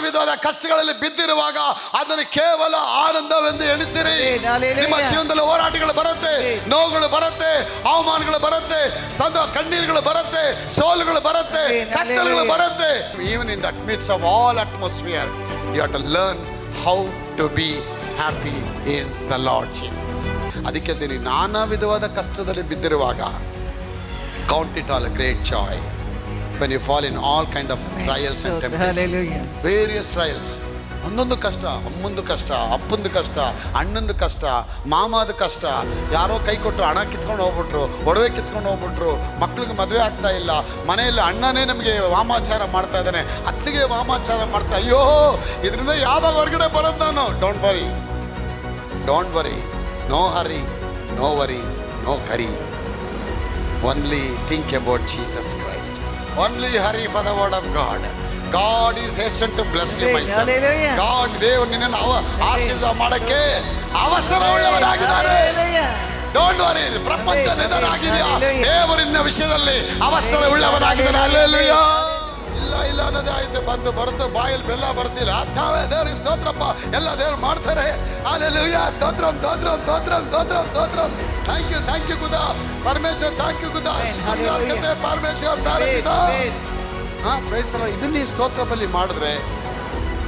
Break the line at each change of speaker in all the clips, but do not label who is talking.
ವಿಧವಾದ ಕಷ್ಟಗಳಲ್ಲಿ ಬಿದ್ದಿರುವಾಗ ಅದನ್ನು ಕೇವಲ ಆನಂದವೆಂದು ಎಣಿಸಿರಿ. ನಿಮ್ಮ ಜೀವನದಲ್ಲಿ ಹೋರಾಟಗಳು ಬರುತ್ತೆ, ನೋವುಗಳು ಬರುತ್ತೆ, ಅವಮಾನಗಳು ಬರುತ್ತೆ, ಕಣ್ಣೀರುಗಳು ಬರುತ್ತೆ, ಸೋಲುಗಳು ಬರುತ್ತೆ, ಕತ್ತಲುಗಳು ಬರುತ್ತೆ. Even in that midst of all atmosphere you have to learn how to be happy in the Lord Jesus. ಅದಕ್ಕೆ ನೀವು ನಾನಾ ವಿಧವಾದ ಕಷ್ಟದಲ್ಲಿ ಬಿದ್ದಿರುವಾಗ count it all a great joy when you fall in all kind of trials and temptations. Various trials. ಒಂದೊಂದು ಕಷ್ಟ, ಅಮ್ಮಂದು ಕಷ್ಟ, ಅಪ್ಪಂದು ಕಷ್ಟ, ಅಣ್ಣಂದು ಕಷ್ಟ, ಮಾಮದ ಕಷ್ಟ, ಯಾರೋ ಕೈ ಕೊಟ್ಟರು ಹಣ ಕಿತ್ಕೊಂಡು ಹೋಗ್ಬಿಟ್ರು, ಒಡವೆ ಕಿತ್ಕೊಂಡು ಹೋಗ್ಬಿಟ್ರು, ಮಕ್ಳಿಗೆ ಮದುವೆ ಆಗ್ತಾ ಇಲ್ಲ, ಮನೆಯಲ್ಲಿ ಅಣ್ಣನೇ ನಮಗೆ ವಾಮಾಚಾರ ಮಾಡ್ತಾ ಇದ್ದಾನೆ, ಅತ್ತಿಗೆ ವಾಮಾಚಾರ ಮಾಡ್ತಾ, ಅಯ್ಯೋ ಇದರಿಂದ ಯಾವಾಗ ಹೊರಗಡೆ ಬರೋದು ನಾನು? Don't worry, no hurry, no worry, no curry. Only think about Jesus Christ. Only hurry for the word of God. God is hastened to bless you, my son. God, ದೇವರು ನಿನ್ನನ್ನು ಆಶೀರ್ವಾದ ಮಾಡಕ್ಕೆ ಅವಸರವುಳ್ಳವರಾಗಿದ್ದಾರೆ. Don't worry, ಪ್ರಪಂಚ ನಿಧಾನವಾಗಿದೆಯಾ, ದೇವರಿನ ವಿಷಯದಲ್ಲಿ ಅವಸರವುಳ್ಳವರಾಗಿದ್ದಾರೆ. Hallelujah. ಇಲ್ಲ ಅನ್ನೋದೇ ಆಯ್ತು, ಬಂದು ಬರುತ್ತೆ, ಬಾಯಲ್ಲಿ ಬೆಲ್ಲ ಬರ್ತಿಲ್ಲ, ಅಥಾವೇ ದೇವರಿಗೆ ಸ್ತೋತ್ರಪ್ಪ, ಎಲ್ಲ ದೇವ್ರು ಮಾಡ್ತಾರೆ. ಹಲ್ಲೆಲೂಯಾ. ಸ್ತೋತ್ರಂ. ಥ್ಯಾಂಕ್ ಯು ಗುದಾ ಪರಮೇಶ್ವರ್, ಥ್ಯಾಂಕ್ ಯು ಗುದಾ ಪರಮೇಶ್ವರ್ ಪ್ಯಾರಪಿತಾ. Praise the Lord. ಇದನ್ನ ನೀವು ಸ್ತೋತ್ರ ಬಲಿ ಮಾಡಿದ್ರೆ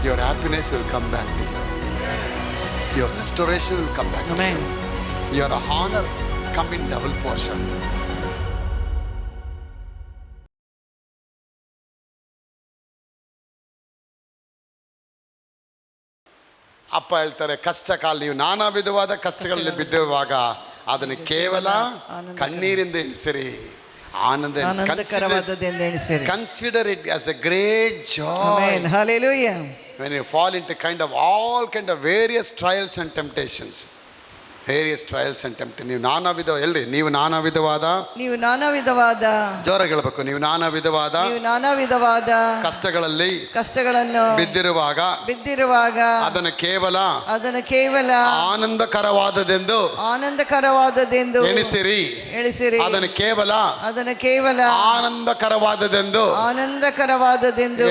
your happiness will come back to you, your restoration will come back, your honour come in double portion. ಅಪ್ಪ ಹೇಳ್ತಾರೆ, ಕಷ್ಟ ಕಾಲ ನೀವು ನಾನಾ ವಿಧವಾದ ಕಷ್ಟಗಳಲ್ಲಿ ಬಿದ್ದಿರುವಾಗ ಅದನ್ನು ಕೇವಲ ಕಣ್ಣೀರಿಂದ ಎಣಿಸಿರಿ,
ಆನಂದಕರವಾದದ್ದೆಂದು ಎಣಿಸಿರಿ.
Consider it as a great joy.
Amen. Hallelujah.
When you fall into all kind of various trials and temptations. ನೀವು ನಾನಾ ವಿಧ ಎಲ್ರಿ, ನೀವು ನಾನಾ ವಿಧವಾದ ಜೋರಾಗಿ ಹೇಳ್ಬೇಕು, ನೀವು ನಾನಾ ವಿಧವಾದ ಕಷ್ಟಗಳನ್ನು ಬಿದ್ದಿರುವಾಗ ಅದನ್ನು ಕೇವಲ ಆನಂದಕರವಾದದೆಂದು ಎಣಿಸಿರಿ. ಅದನ್ನು ಕೇವಲ ಆನಂದಕರವಾದದೆಂದು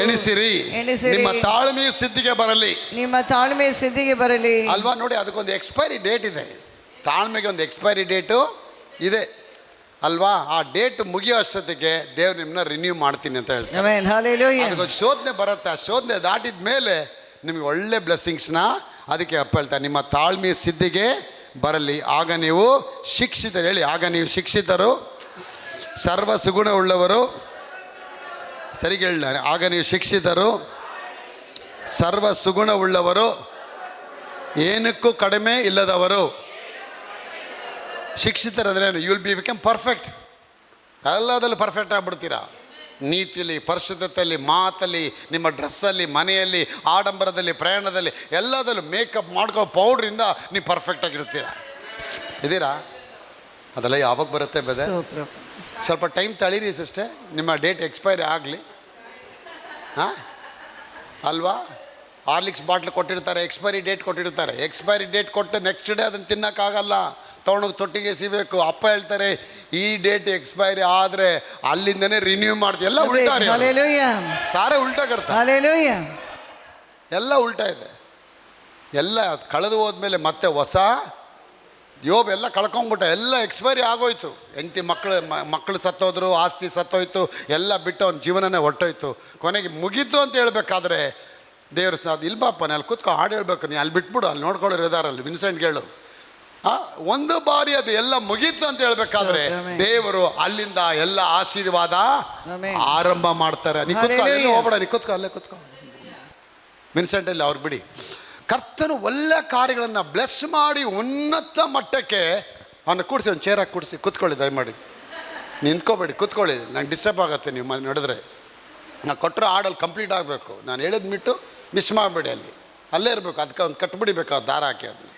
ಎಣಿಸಿರಿ. ನಿಮ್ಮ ತಾಳ್ಮೆಯ ಸಿದ್ಧಿಗೆ ಬರಲಿ. ಅಲ್ವಾ? ನೋಡಿ, ಅದಕ್ಕೊಂದು ಎಕ್ಸ್ಪೈರಿ ಡೇಟ್ ಇದೆ. ತಾಳ್ಮೆಗೆ ಒಂದು ಎಕ್ಸ್ಪೈರಿ ಡೇಟು ಇದೆ ಅಲ್ವಾ? ಆ ಡೇಟ್ ಮುಗಿಯೋ ಅಷ್ಟೊತ್ತಿಗೆ ದೇವ್ರು ನಿಮ್ಮನ್ನ ರಿನ್ಯೂ ಮಾಡ್ತೀನಿ ಅಂತ ಹೇಳ್ತಾರೆ. ಅದಕ್ಕೊಂದು ಶೋಧನೆ ಬರುತ್ತೆ. ಆ ಶೋಧನೆ ದಾಟಿದ ಮೇಲೆ ನಿಮಗೆ ಒಳ್ಳೆ ಬ್ಲೆಸ್ಸಿಂಗ್ಸ್ನ ಅದಕ್ಕೆ ಅಪ್ಪ ಹೇಳ್ತಾರೆ, ನಿಮ್ಮ ತಾಳ್ಮೆಯ ಸಿದ್ಧಿಗೆ ಬರಲಿ, ಆಗ ನೀವು ಶಿಕ್ಷಿತರು. ಹೇಳಿ, ಆಗ ನೀವು ಶಿಕ್ಷಿತರು, ಸರ್ವ ಸುಗುಣ ಉಳ್ಳವರು. ಸರಿಗೆ ಹೇಳಿದ್ದಾರೆ, ಆಗ ನೀವು ಶಿಕ್ಷಿತರು, ಸರ್ವ ಸುಗುಣ ಉಳ್ಳವರು, ಏನಕ್ಕೂ ಕಡಿಮೆ ಇಲ್ಲದವರು. ಶಿಕ್ಷಿತರಂದ್ರೆ ಯು ವಿಲ್ ಬಿಕಮ್ ಪರ್ಫೆಕ್ಟ್. ಎಲ್ಲದಲ್ಲೂ ಪರ್ಫೆಕ್ಟ್ ಆಗಿಬಿಡ್ತೀರಾ. ನೀತಿಯಲ್ಲಿ, ಪರಿಶುದ್ಧತೆಯಲ್ಲಿ, ಮಾತಲ್ಲಿ, ನಿಮ್ಮ ಡ್ರೆಸ್ಸಲ್ಲಿ, ಮನೆಯಲ್ಲಿ, ಆಡಂಬರದಲ್ಲಿ, ಪ್ರಯಾಣದಲ್ಲಿ, ಎಲ್ಲದಲ್ಲೂ ಮೇಕಪ್ ಮಾಡ್ಕೋ ಪೌಡ್ರಿಂದ ನೀವು ಪರ್ಫೆಕ್ಟಾಗಿರ್ತೀರ. ಇದ್ದೀರಾ? ಅದೆಲ್ಲ ಯಾವಾಗ ಬರುತ್ತೆ ಬೇರೆ? ಸ್ವಲ್ಪ ಟೈಮ್ ತಳೀರಿ ಸಿಸ್ಟರ್, ನಿಮ್ಮ ಡೇಟ್ ಎಕ್ಸ್ಪೈರಿ ಆಗಲಿ. ಹಾಂ ಅಲ್ವಾ? ಹಾರ್ಲಿಕ್ಸ್ ಬಾಟ್ಲ್ ಕೊಟ್ಟಿರ್ತಾರೆ, ಎಕ್ಸ್ಪೈರಿ ಡೇಟ್ ಕೊಟ್ಟಿರ್ತಾರೆ. ಎಕ್ಸ್ಪೈರಿ ಡೇಟ್ ಕೊಟ್ಟು ನೆಕ್ಸ್ಟ್ ಡೇ ಅದನ್ನು ತಿನ್ನೋಕ್ಕಾಗಲ್ಲ, ತೊಗೊಂಡೋಗಿ ತೊಟ್ಟಿಗೆ ಸಿಗಬೇಕು. ಅಪ್ಪ ಹೇಳ್ತಾರೆ, ಈ ಡೇಟ್ ಎಕ್ಸ್ಪೈರಿ ಆದರೆ ಅಲ್ಲಿಂದನೇ ರಿನ್ಯೂ ಮಾಡ್ತೀವಿ. ಎಲ್ಲ ಉಲ್ಟಾರೆ, ಸಾರೇ ಉಲ್ಟಾಗಿರ್ತಾರೆ, ಎಲ್ಲ ಉಲ್ಟಾ ಇದೆ. ಎಲ್ಲ ಕಳೆದು ಹೋದ್ಮೇಲೆ ಮತ್ತೆ ಹೊಸ ಯೋಬ್ ಎಲ್ಲ ಕಳ್ಕೊಂಬಿಟ್ಟ, ಎಲ್ಲ ಎಕ್ಸ್ಪೈರಿ ಆಗೋಯ್ತು. ಹೆಂಡತಿ ಮಕ್ಕಳು ಸತ್ತೋದ್ರು, ಆಸ್ತಿ ಸತ್ತೋಯ್ತು, ಎಲ್ಲ ಬಿಟ್ಟು ಅವ್ನ ಜೀವನನೇ ಹೊಟ್ಟೋಯ್ತು. ಕೊನೆಗೆ ಮುಗೀತು ಅಂತ ಹೇಳ್ಬೇಕಾದ್ರೆ ದೇವ್ರು ಇಲ್ಬಪ್ಪ, ಅಲ್ಲಿ ಕೂತ್ಕೊ, ಹಾಡು ಹೇಳ್ಬೇಕು, ನೀ ಅಲ್ಲಿ ಬಿಟ್ಬಿಡು, ಅಲ್ಲಿ ನೋಡ್ಕೊಳ್ಳೋರು ಇದಾರಲ್ಲಿ, ವಿನ್ಸೆಂಟ್ ಹೇಳು. ಒಂದು ಬಾರಿ ಅದು ಎಲ್ಲ ಮುಗೀತು ಅಂತ ಹೇಳ್ಬೇಕಾದ್ರೆ ದೇವರು ಅಲ್ಲಿಂದ ಎಲ್ಲ ಆಶೀರ್ವಾದ ಆರಂಭ ಮಾಡ್ತಾರೆ. ಹೋಗ್ಬೇಡ, ನೀ ಕೂತ್ಕೊ, ಅಲ್ಲೇ ಕೂತ್ಕೊ, ವಿನ್ಸೆಂಟಲ್ಲಿ ಅವ್ರು ಬಿಡಿ. ಕರ್ತನು ಒಳ್ಳೆ ಕಾರ್ಯಗಳನ್ನು ಬ್ಲೆಸ್ ಮಾಡಿ ಉನ್ನತ ಮಟ್ಟಕ್ಕೆ ಅವನ್ನ ಕೂಡಿಸಿ, ಒಂದು ಚೇರಾಗಿ ಕೂಡಿಸಿ, ಕೂತ್ಕೊಳ್ಳಿ, ದಯಮಾಡಿ ನಿಂತ್ಕೋಬೇಡಿ, ಕೂತ್ಕೊಳ್ಳಿ, ನಂಗೆ ಡಿಸ್ಟರ್ಬ್ ಆಗುತ್ತೆ ನೀವು ನಡೆದ್ರೆ. ನಾನು ಕೊಟ್ಟರೆ ಹಾಡಲ್ಲಿ ಕಂಪ್ಲೀಟ್ ಆಗಬೇಕು. ನಾನು ಹೇಳಿದ್ಬಿಟ್ಟು ಮಿಸ್ ಮಾಡಬೇಡಿ, ಅಲ್ಲೇ ಇರಬೇಕು. ಅದಕ್ಕೆ ಒಂದು ಕಟ್ಬಿಡಿಬೇಕು, ಅದು ದಾರ ಹಾಕಿ ಅದನ್ನ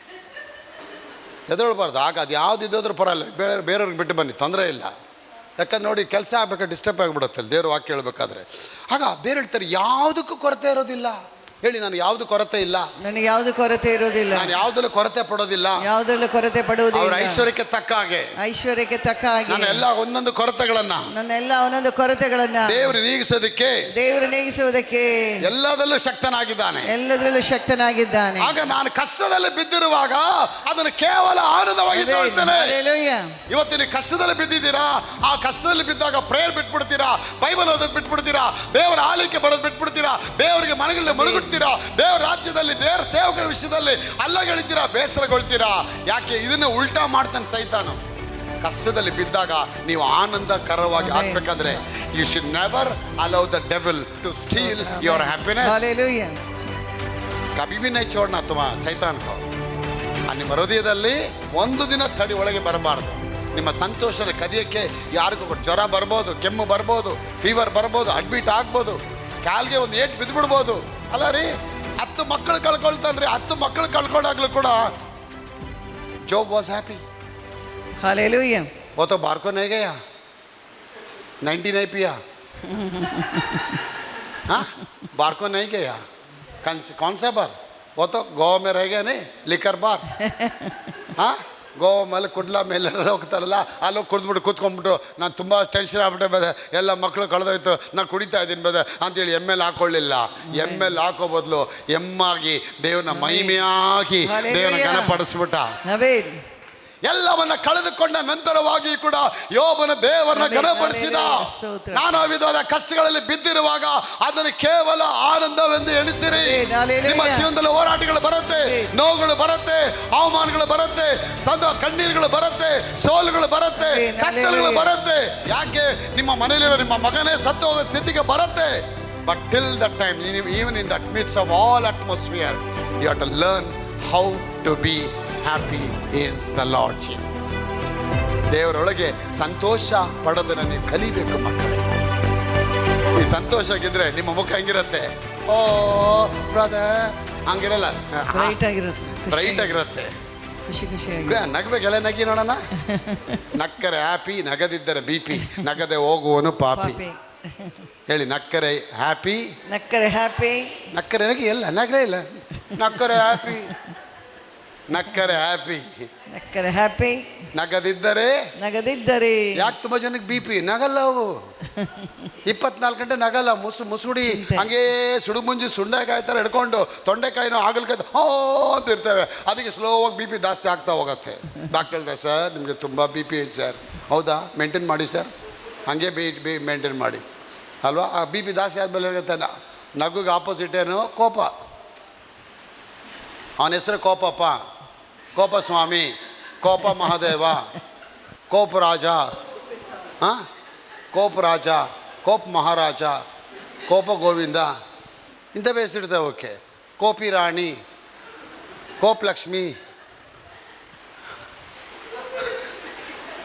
ಎದೊಳ್ಬಾರ್ದು. ಆಗ ಅದು ಯಾವ್ದು ಇದ್ದೋದ್ರೂ ಪರವಾಗಿಲ್ಲ, ಬೇರೆಯವ್ರಿಗೆ ಬಿಟ್ಟು ಬನ್ನಿ, ತೊಂದರೆ ಇಲ್ಲ. ಯಾಕಂದ್ರೆ ನೋಡಿ, ಕೆಲಸ ಆಗ್ಬೇಕಾದ್ರೆ ಡಿಸ್ಟರ್ಬ್ ಆಗಿಬಿಡುತ್ತೆ ದೇವ್ರ ವಾಕ್ಯ ಹೇಳ್ಬೇಕಾದ್ರೆ. ಆಗ ಬೇರೆ ಹೇಳ್ತಾರೆ, ಯಾವುದಕ್ಕೂ ಕೊರತೆ ಇರೋದಿಲ್ಲ. ಹೇಳಿ, ನಾನು ಯಾವುದು ಕೊರತೆ ಇಲ್ಲ,
ನನಗೆ ಯಾವುದು ಕೊರತೆ ಇರುವುದಿಲ್ಲ,
ನಾನು ಯಾವುದರಲ್ಲೂ ಕೊರತೆ ಪಡೋದಿಲ್ಲ,
ಯಾವುದರಲ್ಲೂ ಕೊರತೆ
ಅವ್ರ
ಪಡುವುದಿಲ್ಲ.
ಐಶ್ವರ್ಯಕ್ಕೆ ತಕ್ಕ ಹಾಗೆ,
ಐಶ್ವರ್ಯಕ್ಕೆ ತಕ್ಕ ಹಾಗೆ
ನನ್ನ ಎಲ್ಲ ಒಂದೊಂದು ಕೊರತೆಗಳನ್ನ
ನನ್ನೆಲ್ಲ ಒಂದೊಂದು ಕೊರತೆಗಳನ್ನ
ದೇವರು ನೀಗಿಸೋದಕ್ಕೆ,
ದೇವರು ನೀಗಿಸುವುದಕ್ಕೆ
ಎಲ್ಲದಲ್ಲೂ ಶಕ್ತನಾಗಿದ್ದಾನೆ.
ಎಲ್ಲದರಲ್ಲೂ ಶಕ್ತನಾಗಿದ್ದಾನೆ.
ಆಗ ನಾನು ಕಷ್ಟದಲ್ಲಿ ಬಿದ್ದಿರುವಾಗ ಅದನ್ನು ಕೇವಲ ಆನಂದವಾಗಿ ತಗೊಳ್ತೇನೆ.
ಹಲ್ಲೆಲೂಯಾ.
ಇವತ್ತು ನೀವು ಕಷ್ಟದಲ್ಲಿ ಬಿದ್ದಿದ್ದೀರಾ, ಆ ಕಷ್ಟದಲ್ಲಿ ಬಿದ್ದಾಗ ಪ್ರೇಯರ್ ಬಿಟ್ಬಿಡ್ತೀರಾ, ಬೈಬಲ್ ಓದೋದು ಬಿಟ್ಬಿಡ್ತೀರಾ, ದೇವರ ಆಲಿಕೆ ಬರೋದು ಬಿಟ್ಬಿಡ್ತೀರಾ, ದೇವರಿಗೆ ಮನೆಗಳಲ್ಲಿ ಮಲಗುತ್ತೀರಾ, ದೇವರ ರಾಜ್ಯದಲ್ಲಿ ದೇವರ ಸೇವಕರ ವಿಷಯದಲ್ಲಿ ಅಲ್ಲಗಳಿತೀರಾ, ಬೇಸರಗೊಳ್ತೀರಾ. ಯಾಕೆ? ಇದನ್ನ ಉಲ್ಟಾ ಮಾಡ್ತಾನೆ ಸೈತಾನು. ಕಷ್ಟದಲ್ಲಿ ಬಿದ್ದಾಗ ನೀವು ಆನಂದಕರವಾಗಿ ಆಗ್ಬೇಕಾದ್ರೆ you should never allow the devil to steal your happiness.
Hallelujah.
कभी भी नहीं छोड़ना तुम सैतान को. ನಿಮ್ಮ ಹೃದಯದಲ್ಲಿ ಒಂದು ದಿನ ತಡಿ ಒಳಗೆ ಬರಬಾರ್ದು. ನಿಮ್ಮ ಸಂತೋಷದ ಕದಿಯಕ್ಕೆ ಯಾರಿಗೂ ಜ್ವರ ಬರ್ಬೋದು, ಕೆಮ್ಮು ಬರ್ಬೋದು, ಫೀವರ್ ಬರ್ಬೋದು, ಅಡ್ಮಿಟ್ ಆಗ್ಬೋದು, ಕಾಲ್ಗೆ ಒಂದು ಏಟ್ ಬಿದ್ದುಬಿಡ್ಬೋದು. ಅಲ್ಲ ರೀ, 10 ಮಕ್ಕಳು ಕಳ್ಕೊಳ್ತಾನ್ರಿ. 10 ಮಕ್ಕಳು ಕಳ್ಕೊಂಡಾಗ್ಲೂ ಕೂಡ ಜೋಬ್ ವಾಸ್ ಹ್ಯಾಪಿ.
हालेलुया.
वो तो बाहर को नहीं गया, 90 नहीं पिया. हाँ, बाहर को नहीं गया. कौन सा बार? वो तो गोवा में रह गया नहीं, लिकर बार. हाँ, ಗೋವಾ ಮೇಲೆ ಕುಡ್ಲ ಮೇಲೆ ಹೋಗ್ತಾರಲ್ಲ, ಅಲ್ಲಿ ಕುಡಿದ್ಬಿಟ್ಟು ಕೂತ್ಕೊಂಡ್ಬಿಟ್ಟು ನಾನು ತುಂಬ ಟೆನ್ಷನ್ ಆಗ್ಬಿಟ್ಟೆ ಬೇದೆ, ಎಲ್ಲ ಮಕ್ಕಳು ಕಳೆದೋಯ್ತು, ನಾನು ಕುಡಿತಾ ಇದ್ದೀನಿ ಬೇದೆ ಅಂತೇಳಿ ಎಮ್ಮೆಲ್ ಹಾಕೊಳ್ಳಿಲ್ಲ. ಎಮ್ಮೆಲ್ ಹಾಕೋ ಬದಲು ಎಮ್ಮಾಗಿ ದೇವ್ರನ್ನ ಮಹಿಮೆಯಾಗಿ ದೇವ್ರನ್ನ ಘನಪಡಿಸ್ಬಿಟ್ಟ. ಎಲ್ಲವನ್ನ ಕಳೆದುಕೊಂಡ ನಂತರವಾಗಿ ಕೂಡ ಯೋಬನ ದೇವರನ್ನ ಘನಪಡಿಸಿದ. ನಾನಾ ವಿಧವಾದ ಕಷ್ಟಗಳಲ್ಲಿ ಬಿದ್ದಿರುವಾಗ ಅದನ್ನು ಕೇವಲ ಆನಂದವೆಂದು ಎಣಿಸಿರಿ. ನಿಮ್ಮ ಜೀವನದಲ್ಲಿ ಹೋರಾಟಗಳು ಬರುತ್ತೆ, ನೋವುಗಳು ಬರುತ್ತೆ, ಅವಮಾನಗಳು ಬರುತ್ತೆ, ಕಣ್ಣೀರುಗಳು ಬರುತ್ತೆ, ಸೋಲುಗಳು ಬರುತ್ತೆ, ಕತ್ತಲುಗಳು ಬರುತ್ತೆ. ಯಾಕೆ? ನಿಮ್ಮ ಮನೆಯಲ್ಲಿರೋ ನಿಮ್ಮ ಮಗನೇ ಸತ್ತು ಹೋಗೋ ಸ್ಥಿತಿಗೆ ಬರುತ್ತೆ. But till that time, even in that midst of all atmosphere, you have to learn how to be happy in the Lord Jesus. ದೇವರೊಳಗೆ ಸಂತೋಷ ಪಡೋದನ್ನ ನೀವು ಕಲಿಬೇಕು ಮಕ್ಕಳೇ. ಈ ಸಂತೋಷ ಆಗಿದ್ರೆ ನಿಮ್ಮ ಮುಖ ಹೆಂಗಿರುತ್ತೆ? ಓ ಬ್ರದರ್ ಹಂಗಿರಲ್ಲ, ಬ್ರೈಟ್ ಆಗಿರುತ್ತೆ,
ಖುಷಿ ಖುಷಿಯಾಗಿ
ನಗಬೇಕೆಲ್ಲ. ನಗಿ ನೋಡೋಣ. ನಕ್ಕರೆ ಹ್ಯಾಪಿ, ನಗದಿದ್ದರೆ BP, ನಗದೆ ಹೋಗುವನು ಪಾಪಿ. ಹೇಳಿ, ನಕ್ಕರೆ ಹ್ಯಾಪಿ,
ನಕ್ಕರೆ ಹ್ಯಾಪಿ, ನಕ್ಕರೆ
ನಗಿ ಎಲ್ಲ ನಗಲೇ ಇಲ್ಲ, ನಕ್ಕರೆ ಹ್ಯಾಪಿ, ನಕ್ಕರೆ ಹ್ಯಾಪಿ,
ನಕ್ಕರೆ ಹ್ಯಾಪಿ,
ನಗದಿದ್ದರೆ ಯಾಕೆ ತುಂಬ ಜನಕ್ಕೆ BP ನಗಲ್ಲ. ಅವು 24 ಗಂಟೆ ನಗಲ್ಲ, ಮುಸುಡಿ ಹಂಗೇ ಸುಡುಮುಂಜಿ ಸುಂಡೆಕಾಯಿ ಥರ ಹಿಡ್ಕೊಂಡು ತೊಂಡೆಕಾಯಿನೋ ಹಾಗಲಕಾಯಿ ಅಂತ ಇರ್ತವೆ. ಅದಕ್ಕೆ ಸ್ಲೋವಾಗಿ BP ಜಾಸ್ತಿ ಆಗ್ತಾ ಹೋಗುತ್ತೆ. ಡಾಕ್ಟರ್ ಹೇಳ್ತಾರೆ, ಸರ್ ನಿಮಗೆ ತುಂಬ BP ಐತೆ ಸರ್. ಹೌದಾ? ಮೇಂಟೈನ್ ಮಾಡಿ ಸರ್, ಹಾಗೆ ಮೇಂಟೈನ್ ಮಾಡಿ ಅಲ್ವಾ. ಆ BP ಜಾಸ್ತಿ ಆದಮೇಲೆ ಇರುತ್ತೆ. ನಗುಗೆ ಆಪೋಸಿಟ್ ಏನು? ಕೋಪ. ಅವನ ಹೆಸರು ಕೋಪಪ್ಪ, ಕೋಪ ಸ್ವಾಮಿ, ಕೋಪ ಮಹಾದೇವ, ಕೋಪ ರಾಜ, ಹಾಂ, ಕೋಪ ರಾಜ, ಕೋಪ ಮಹಾರಾಜ, ಕೋಪ ಗೋವಿಂದ, ಇಂಥವೇ ಹೆಸರಿರ್ತವೆ. ಓಕೆ, ಕೋಪಿ ರಾಣಿ, ಕೋಪ ಲಕ್ಷ್ಮಿ,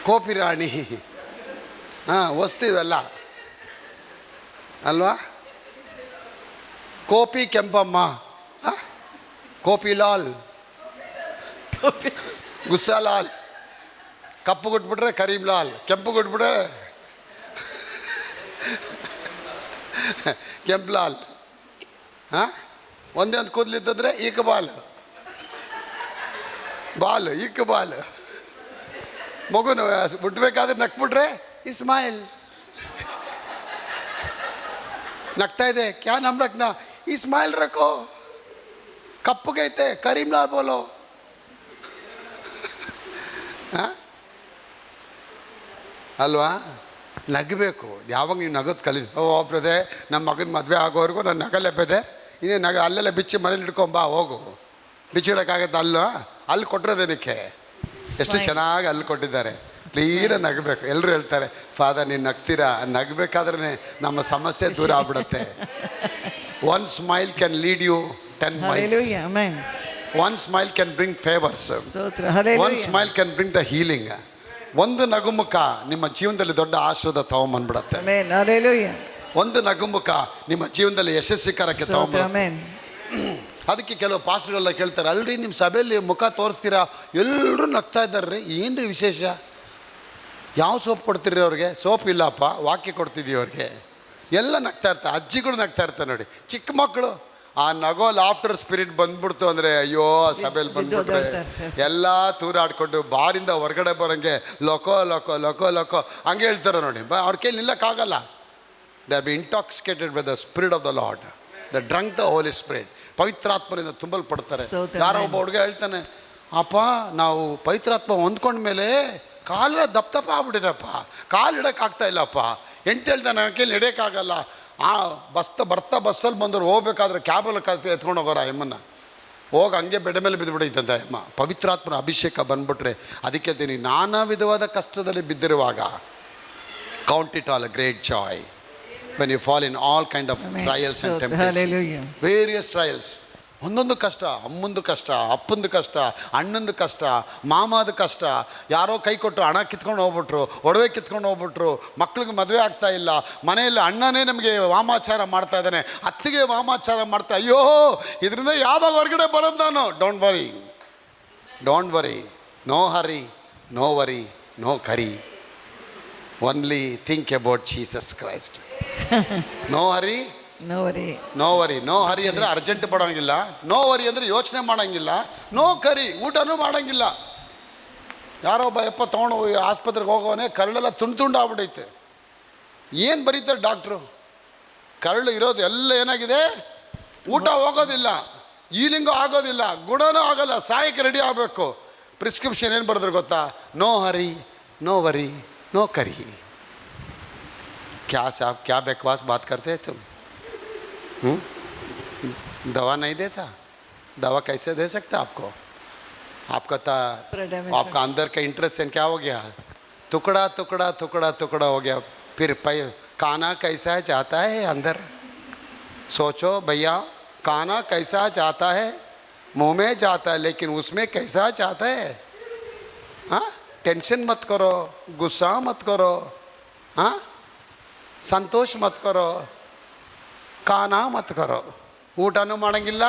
ಕೋಪಿ ರಾಣಿ, ಹಾಂ, ವಸ್ತಿವೆಲ್ಲ ಅಲ್ವಾ. ಕೋಪಿ ಕೆಂಪಮ್ಮ, ಕೋಪಿಲಾಲ್, ಗುಸ್ಸಾಲಾಲ್, ಕಪ್ಪು ಗುಟ್ಬಿಟ್ರೆ ಕರೀಂಲಾಲ್, ಕೆಂಪು ಗುಟ್ಬಿಟ್ರೆ ಕೆಂಪ್ಲಾಲ್. ಹಾಂ, ಒಂದೇ ಒಂದು ಕೂದಲಿದ್ದರೆ ಇಕ್ಬಾಲ್, ಬಾಲ್ ಇಕ್ಬಾಲ್. ಮಗುನು ಬಿಟ್ಬೇಕಾದ್ರೆ ನಕ್ಬಿಟ್ರೆ ಇಸ್ಮಾಯಿಲ್. ನಗ್ತಾ ಇದೆ, ಕ್ಯಾ ನಮ್ ರಕ್ನ? ಇಸ್ಮಾಯಿಲ್ ರಕ್ಕೋ. ಕಪ್ಪಗೈತೆ, ಕರೀಂಲಾಲ್ ಬೋಲೋ. ಹಾಂ ಅಲ್ವಾ? ನಗಬೇಕು. ಯಾವಾಗ ನೀವು ನಗೋದು ಕಲಿದು, ಓ ಬ್ರದೆ, ನಮ್ಮ ಮಗನ ಮದುವೆ ಆಗೋವರೆಗೂ ನಾನು ನಗಲ್ಲೇ ಬೆದೆ, ಇನ್ನೇ ಅಲ್ಲೆಲ್ಲ ಬಿಚ್ಚಿ ಮನೇಲಿ ಇಟ್ಕೊಂಬಾ, ಹೋಗು. ಬಿಚ್ಚಿಡೋಕ್ಕಾಗತ್ತೆ? ಅಲ್ಲಿ ಕೊಟ್ಟಿರೋದೇನಕ್ಕೆ? ಎಷ್ಟು ಚೆನ್ನಾಗಿ ಅಲ್ಲಿ ಕೊಟ್ಟಿದ್ದಾರೆ. ತೀರ ನಗಬೇಕು. ಎಲ್ಲರೂ ಹೇಳ್ತಾರೆ, ಫಾದರ್ ನೀನು ನಗ್ತೀರಾ. ನಗಬೇಕಾದ್ರೆ ನಮ್ಮ ಸಮಸ್ಯೆ ದೂರ ಆಗ್ಬಿಡುತ್ತೆ. One smile can lead you 10 miles. One smile can bring favors. One smile can bring the healing. ಒಂದು ನಗುಮುಖ ನಿಮ್ಮ ಜೀವನದಲ್ಲಿ ದೊಡ್ಡ ಆಶೀರ್ವಾದ ತಗೊಂಬಂದ್ಬಿಡತ್ತೆ. ಒಂದು ನಗುಮುಖ ನಿಮ್ಮ ಜೀವನದಲ್ಲಿ ಯಶಸ್ವಿಕರಕ್ಕೆ ತಗೊಂಬರುತ್ತೆ. ಅದಕ್ಕೆ ಕೆಲವು ಪಾಸ್ಟರ್ಗಳೆಲ್ಲ ಕೇಳ್ತಾರೆ, ಅಲ್ರಿ ನಿಮ್ಮ ಸಭೆಯಲ್ಲಿ ಮುಖ ತೋರಿಸ್ತೀರಾ, ಎಲ್ಲರೂ ನಗ್ತಾ ಇದ್ದಾರ್ರಿ, ಏನ್ರಿ ವಿಶೇಷ? ಯಾವ ಸೋಪ್ ಕೊಡ್ತೀರಿ ಅವ್ರಿಗೆ? ಸೋಪ್ ಇಲ್ಲಪ್ಪ, ವಾಕ್ಯ ಕೊಡ್ತಿದ್ದೀವಿ ಅವ್ರಿಗೆ. ಎಲ್ಲ ನಗ್ತಾ ಇರ್ತಾರೆ. ಅಜ್ಜಿಗಳು ನಗ್ತಾ ಇರ್ತಾರೆ ನೋಡಿ, ಚಿಕ್ಕ ಮಕ್ಕಳು ಆ ನಗೋ ಲಾಫ್ಟರ್ ಸ್ಪಿರಿಟ್ ಬಂದ್ಬಿಡ್ತು ಅಂದರೆ ಅಯ್ಯೋ ಸಭೆಯಲ್ಲಿ ಬಂದ್ಬಿಟ್ರೆ ಎಲ್ಲ ತೂರಾಡ್ಕೊಂಡು ಬಾರಿಂದ ಹೊರಗಡೆ ಬರೋಂಗೆ ಲೊಕೋ ಲೊಕೋ ಲೊಕೋ ಲೊಕೋ ಹಂಗೆ ಹೇಳ್ತಾರೆ ನೋಡಿ. ಅವ್ರ ಕೈಲಿ ನಿಲ್ಲಕ್ಕಾಗಲ್ಲ. They are be intoxicated with the spirit of the Lord, the drunk the Holy Spirit. ಪವಿತ್ರಾತ್ಮನಿಂದ ತುಂಬಲ್ಪಡ್ತಾರೆ. ಯಾರೋ ಒಬ್ಬ ಹುಡುಗ ಹೇಳ್ತಾನೆ, ಅಪ್ಪ ನಾವು ಪವಿತ್ರಾತ್ಮ ಹೊಂದ್ಕೊಂಡ್ಮೇಲೆ ಕಾಲ ದಪ್ಪ ದಪ್ಪ ಆಗ್ಬಿಟ್ಟಿದೆಪ್ಪ, ಕಾಲು ಇಡೋಕ್ಕಾಗ್ತಾ ಇಲ್ಲಪ್ಪ. ಹೆಂಡ್ತಿ ಹೇಳ್ತಾನೆ, ನನ್ನ ಕೈಲಿ ನಡೆಯೋಕ್ಕಾಗಲ್ಲ. ಬರ್ತಾ ಬಸ್ಸಲ್ಲಿ ಬಂದರು ಹೋಗ್ಬೇಕಾದ್ರೆ ಕ್ಯಾಬಲ್ಲಿ ಎತ್ಕೊಂಡು ಹೋಗೋರ ಅಮ್ಮನ್ನ ಹೋಗಿ ಹಂಗೆ ಬೆಡ ಮೇಲೆ ಬಿದ್ದುಬಿಡೈತಂತೆ ಅಮ್ಮ. ಪವಿತ್ರಾತ್ಮನ ಅಭಿಷೇಕ ಬಂದ್ಬಿಟ್ರೆ ಅದಕ್ಕೆ ಹೇಳ್ತೀನಿ, ನಾನಾ ವಿಧವಾದ ಕಷ್ಟದಲ್ಲಿ ಬಿದ್ದಿರುವಾಗ count it all a great joy when you fall in all kind of trials and temptations. Various trials. ಒಂದೊಂದು ಕಷ್ಟ, ಅಮ್ಮಂದು ಕಷ್ಟ, ಅಪ್ಪಂದು ಕಷ್ಟ, ಅಣ್ಣಂದು ಕಷ್ಟ, ಮಾಮದ ಕಷ್ಟ, ಯಾರೋ ಕೈ ಕೊಟ್ಟರು ಹಣ ಕಿತ್ಕೊಂಡು ಹೋಗ್ಬಿಟ್ರು, ಒಡವೆ ಕಿತ್ಕೊಂಡು ಹೋಗ್ಬಿಟ್ರು, ಮಕ್ಳಿಗೆ ಮದುವೆ ಆಗ್ತಾ ಇಲ್ಲ, ಮನೆಯಲ್ಲಿ ಅಣ್ಣನೇ ನಮಗೆ ವಾಮಾಚಾರ ಮಾಡ್ತಾ ಇದ್ದಾನೆ, ಅತ್ತಿಗೆ ವಾಮಾಚಾರ ಮಾಡ್ತಾ, ಅಯ್ಯೋ ಇದರಿಂದ ಯಾವಾಗ ಹೊರಗಡೆ ಬರೋದು ನಾನು. Don't worry, no hurry, no worry, no curry, only think about Jesus Christ. No hurry, no hurry ಅಂದರೆ ಅರ್ಜೆಂಟ್ ಪಡೋಂಗಿಲ್ಲ. ನೋ ವರಿ ಅಂದರೆ ಯೋಚನೆ ಮಾಡೋಂಗಿಲ್ಲ. ನೋ ಕರಿ, ಊಟನೂ ಮಾಡೋಂಗಿಲ್ಲ. ಯಾರೋ ಒಬ್ಬ ಯಪ್ಪ ತೊಗೊಂಡು ಆಸ್ಪತ್ರೆಗೆ ಹೋಗೋವನೇ ಕರಳೆಲ್ಲ ತುಂಡು ಆಗ್ಬಿಟ್ಟೈತೆ. ಏನು ಬರೀತಾರೆ ಡಾಕ್ಟ್ರು? ಕರಳು ಇರೋದು ಎಲ್ಲ ಏನಾಗಿದೆ, ಊಟ ಹೋಗೋದಿಲ್ಲ, ಈಲಿಂಗೂ ಆಗೋದಿಲ್ಲ, ಗುಣನೂ ಆಗೋಲ್ಲ, ಸಾಯಕ್ಕೆ ರೆಡಿ ಆಗಬೇಕು. ಪ್ರಿಸ್ಕ್ರಿಪ್ಷನ್ ಏನು ಬರೆದ್ರು ಗೊತ್ತಾ? No hurry, no worry, no curry. क्या साहब, क्या बकवास बात करते हैं तुम? दवा नहीं देता? दवा कैसे दे सकता आपको? आपका अंदर का इंटरेस्ट क्या हो गया? टुकड़ा टुकड़ा टुकड़ा टुकड़ा हो गया. फिर खाना कैसा जाता है अंदर? सोचो भैया, खाना कैसा जाता है? मुंह में जाता है, लेकिन उसमें कैसा जाता है? हाँ, टेंशन मत करो, गुस्सा मत करो, हाँ, ಸಂತೋಷ ಮತ್ ಕರೋ, ಕಾನ ಮತ್ ಕರೋ. ಊಟನೂ ಮಾಡೋಂಗಿಲ್ಲ,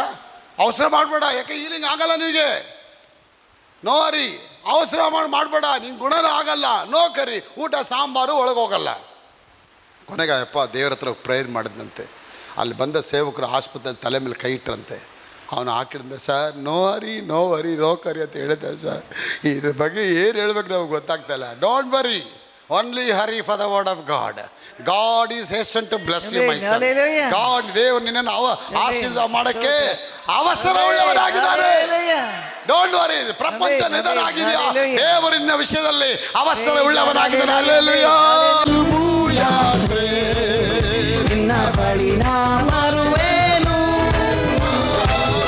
ಅವಸರ ಮಾಡಬೇಡ, ಯಾಕೆ ಹೀಲಿಂಗ್ ಆಗಲ್ಲ ನಿನಗೆ. ನೋ ಹರಿ, ಅವಸರ ಮಾಡಬೇಡ, ನಿನ್ನ ಗುಣನೂ ಆಗಲ್ಲ. ನೋ ಕರಿ, ಊಟ ಸಾಂಬಾರು ಒಳಗೆ ಹೋಗಲ್ಲ. ಕೊನೆಗೆ ಅಪ್ಪ ದೇವ್ರ ಹತ್ರ ಪ್ರೇಯರ್ ಮಾಡಿದಂತೆ. ಅಲ್ಲಿ ಬಂದ ಸೇವಕರು ಆಸ್ಪತ್ರೆಯಲ್ಲಿ ತಲೆ ಮೇಲೆ ಕೈ ಇಟ್ಟರಂತೆ. ಅವನು ಹಾಕಿದ್ದೆ, sir no hurry, no worry, no curry ಅಂತ ಹೇಳಿದ್ದೆ ಸರ್. ಇದ್ರ ಬಗ್ಗೆ ಏನು ಹೇಳ್ಬೇಕು ನಮಗೆ ಗೊತ್ತಾಗ್ತಾ ಇಲ್ಲ. Don't worry, only hurry for the word of God. God is hasten to bless you my son. God, ದೇವರು ನಿನ್ನನ್ನು ಆಶೀರ್ವಾದ ಮಾಡೋಕ್ಕೆ ಅವಸರವುಳ್ಳವರಾಗಿದ್ದಾರೆ. ಡೋಂಟ್ ವರಿ, ಪ್ರಪಂಚ ನಿಧನ ಆಗಿದೆಯಾ, ದೇವರು ನಿನ್ನ ವಿಷಯದಲ್ಲಿ ಅವಸರವುಳ್ಳವನಾಗಿದ್ದಾನೆ. ಹಲ್ಲೆಲೂಯಾ.
ನಿನ್ನ ಬಳಿ ನಾ ಬರುವೆನು,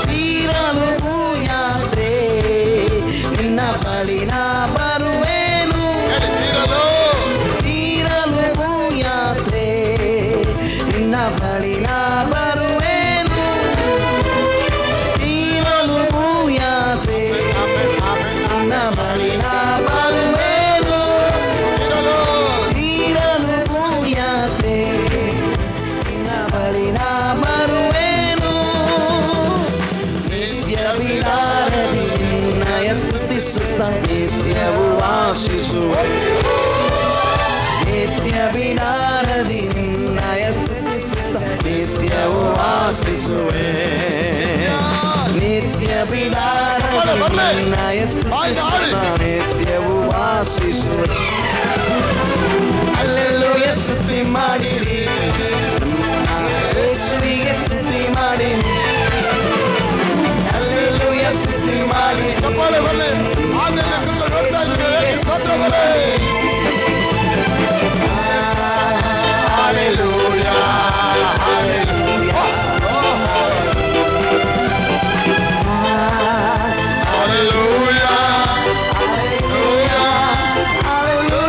ತೀರಲು ಯಾತ್ರೆ. ನಿನ್ನ ಬಳಿ ನಾ ಬರುವೆನು, ತೀರಲು ಯಾತ್ರೆ. ನಿನ್ನ ಬಳಿ ನಾ ಬರುವೆನು, ತೀರಲು ಯಾತ್ರೆ. ನಿನ್ನ ಬಳಿ ನಾ ಬರುವೆನು, ತೀರಲು ಯಾತ್ರೆ. ನಿನ್ನ ಬಳಿ ನಾ ಬರುವೆನು, ನಿತ್ಯ ಬಿಡಾರದಿ ನಿನ್ನಯ ಸ್ತುತಿಸುತ್ತ ನಿತ್ಯವು ವಾಸಿಸುವೆ. ನಿತ್ಯ ಬಿಡಾರದಿ ನಿನ್ನಯ ಸ್ತುತಿಸುತ್ತ ನಿತ್ಯವು ವಾಸಿಸುವೆ. ನಿತ್ಯ ಬಿಡಾರದಿ ನಿನ್ನಯ ಸ್ತುತಿಸುತ್ತ ನಿತ್ಯವು ವಾಸಿಸುವೆ. ಹಲ್ಲೆಲೂಯ, ಸ್ತುತಿ ಮಾಡಿರಿ, ಯೇಸುವಿಗೆ ಸ್ತುತಿ ಮಾಡಿರಿ. ಹಲ್ಲೆಲೂಯ, ಸ್ತುತಿ ಮಾಡಿರಿ, ಯೇಸುವಿಗೆ ಸ್ತುತಿ ಮಾಡಿರಿ.
Hallelujah, hallelujah, hallelujah, hallelujah, hallelujah.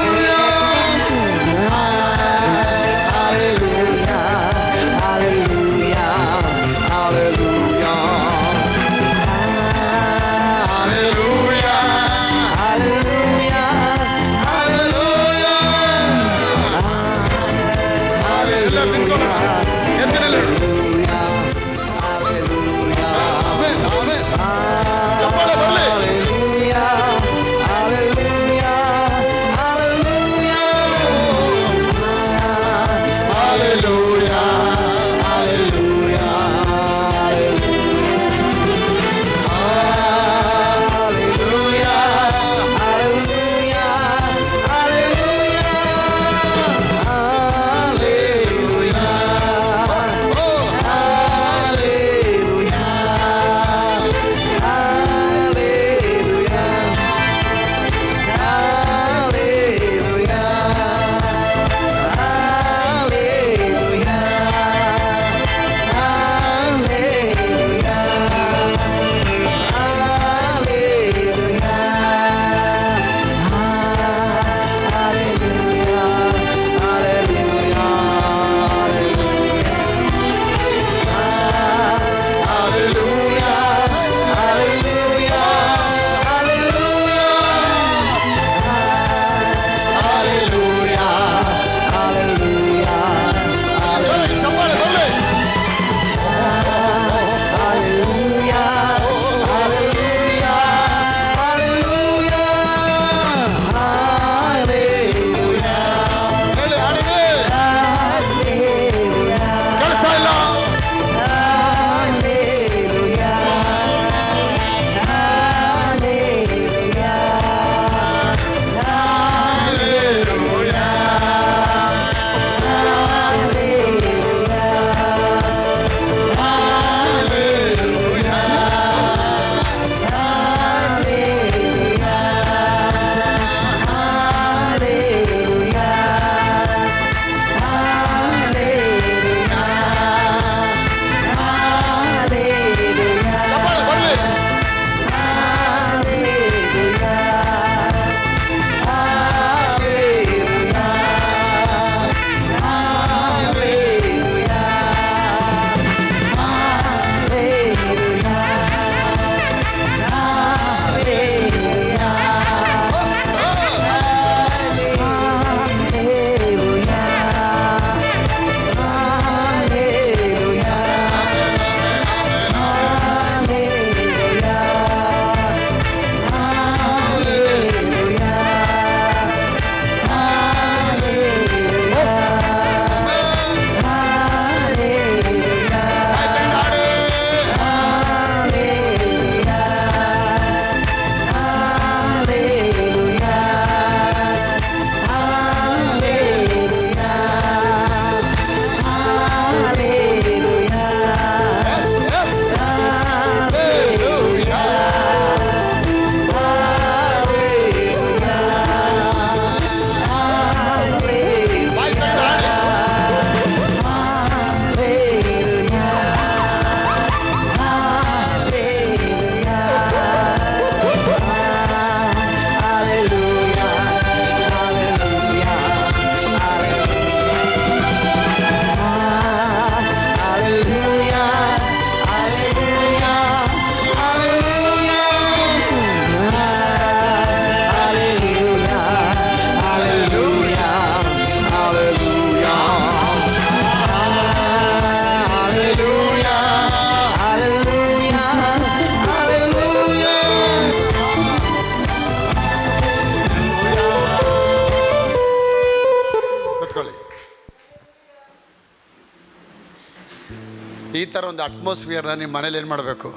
ಥರ ಒಂದು ಅಟ್ಮಾಸ್ಫಿಯರ್ನ ನಿಮ್ಮ ಮನೇಲಿ ಏನು ಮಾಡಬೇಕು,